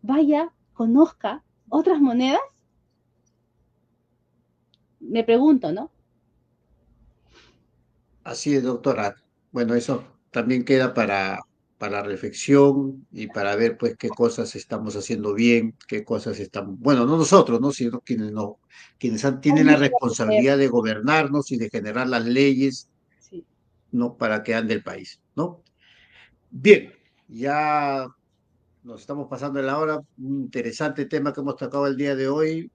vaya, conozca otras monedas. Me pregunto, ¿no? Así es, doctora. Bueno, eso también queda para reflexión y para ver pues qué cosas estamos haciendo bien, qué cosas estamos, bueno, no nosotros, ¿no? Sino quienes tienen la responsabilidad de gobernarnos y de generar las leyes, sí, ¿no? Para que ande el país, ¿no? Bien, ya nos estamos pasando la hora, un interesante tema que hemos tocado el día de hoy.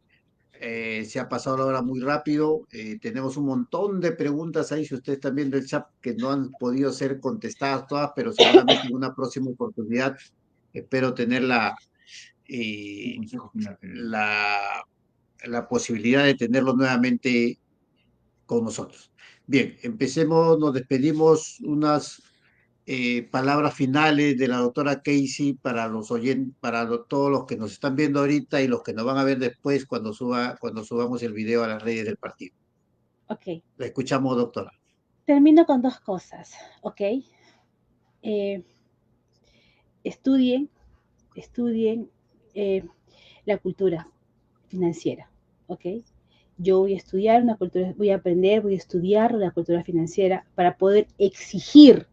Se ha pasado la hora muy rápido. Tenemos un montón de preguntas ahí, si ustedes están viendo el chat, que no han podido ser contestadas todas, pero seguramente en una próxima oportunidad espero tener la posibilidad de tenerlo nuevamente con nosotros. Bien, empecemos, nos despedimos, unas palabras finales de la doctora Casey para los oyentes, todos los que nos están viendo ahorita y los que nos van a ver después cuando subamos el video a las redes del partido. Ok. La escuchamos, doctora. Termino con dos cosas, ¿ok? Estudien la cultura financiera, ¿ok? Yo voy a estudiar voy a aprender, voy a estudiar la cultura financiera para poder exigir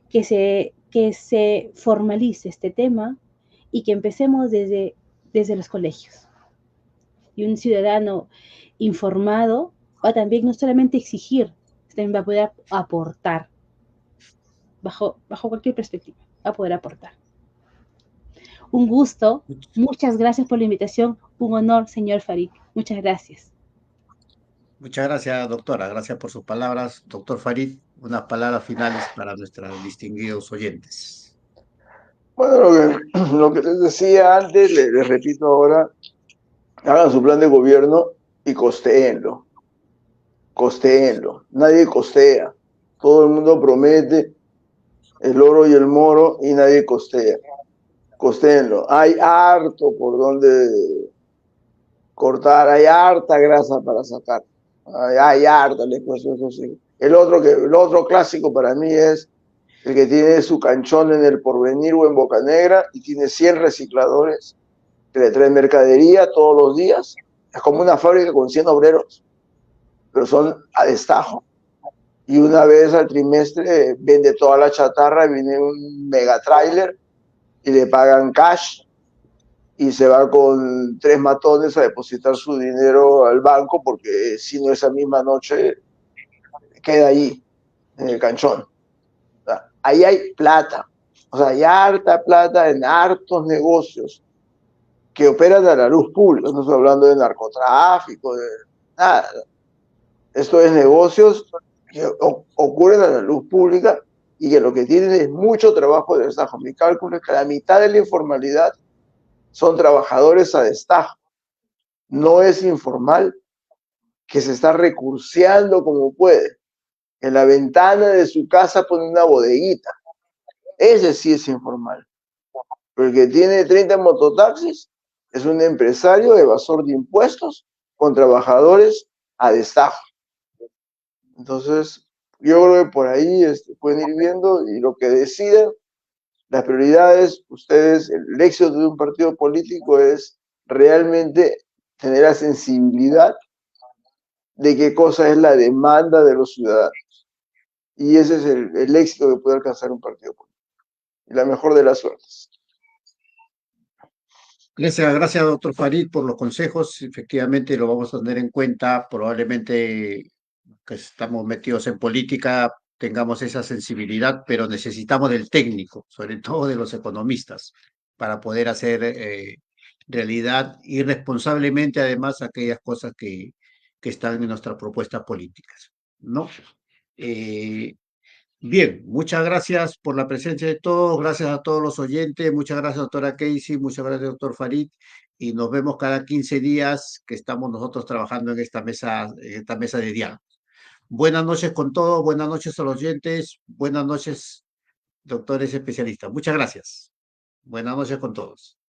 que se formalice este tema y que empecemos desde los colegios. Y un ciudadano informado va también no solamente exigir, también va a poder aportar, bajo cualquier perspectiva, va a poder aportar. Un gusto, muchas gracias por la invitación, un honor, señor Farid, muchas gracias. Muchas gracias, doctora, gracias por sus palabras. Doctor Farid, unas palabras finales para nuestros distinguidos oyentes. Bueno, lo que les decía antes, les repito ahora, hagan su plan de gobierno y costéenlo. Nadie costea. Todo el mundo promete el oro y el moro y nadie costea. Costéenlo. Hay harto por donde cortar, hay harta grasa para sacar. Hay harta, eso sí. El otro clásico para mí es el que tiene su canchón en el Porvenir o en Bocanegra y tiene 100 recicladores que le traen mercadería todos los días. Es como una fábrica con 100 obreros, pero son a destajo. Y una vez al trimestre vende toda la chatarra, viene un mega trailer y le pagan cash y se va con 3 matones a depositar su dinero al banco porque si no esa misma noche queda ahí en el canchón. O sea, ahí hay plata, o sea, hay harta plata en hartos negocios que operan a la luz pública. No estoy hablando de narcotráfico, de nada. Esto es negocios que ocurren a la luz pública y que lo que tienen es mucho trabajo de destajo. Mi cálculo es que la mitad de la informalidad son trabajadores a destajo. No es informal, que se está recurseando como puede. En la ventana de su casa pone una bodeguita. Ese sí es informal. Pero el que tiene 30 mototaxis es un empresario evasor de impuestos con trabajadores a destajo. Entonces, yo creo que por ahí pueden ir viendo y lo que deciden, las prioridades, ustedes, el éxito de un partido político es realmente tener la sensibilidad de qué cosa es la demanda de los ciudadanos. Y ese es el éxito que puede alcanzar un partido político. Y la mejor de las suertes. Gracias, doctor Farid, por los consejos. Efectivamente, lo vamos a tener en cuenta. Probablemente que estamos metidos en política tengamos esa sensibilidad, pero necesitamos del técnico, sobre todo de los economistas, para poder hacer realidad irresponsablemente, además, aquellas cosas que están en nuestras propuestas políticas, ¿no? Bien, muchas gracias por la presencia de todos, gracias a todos los oyentes, muchas gracias, doctora Casey, muchas gracias, doctor Farid, y nos vemos cada 15 días que estamos nosotros trabajando en esta mesa de diálogo. Buenas noches con todos, buenas noches a los oyentes, buenas noches, doctores especialistas. Muchas gracias. Buenas noches con todos.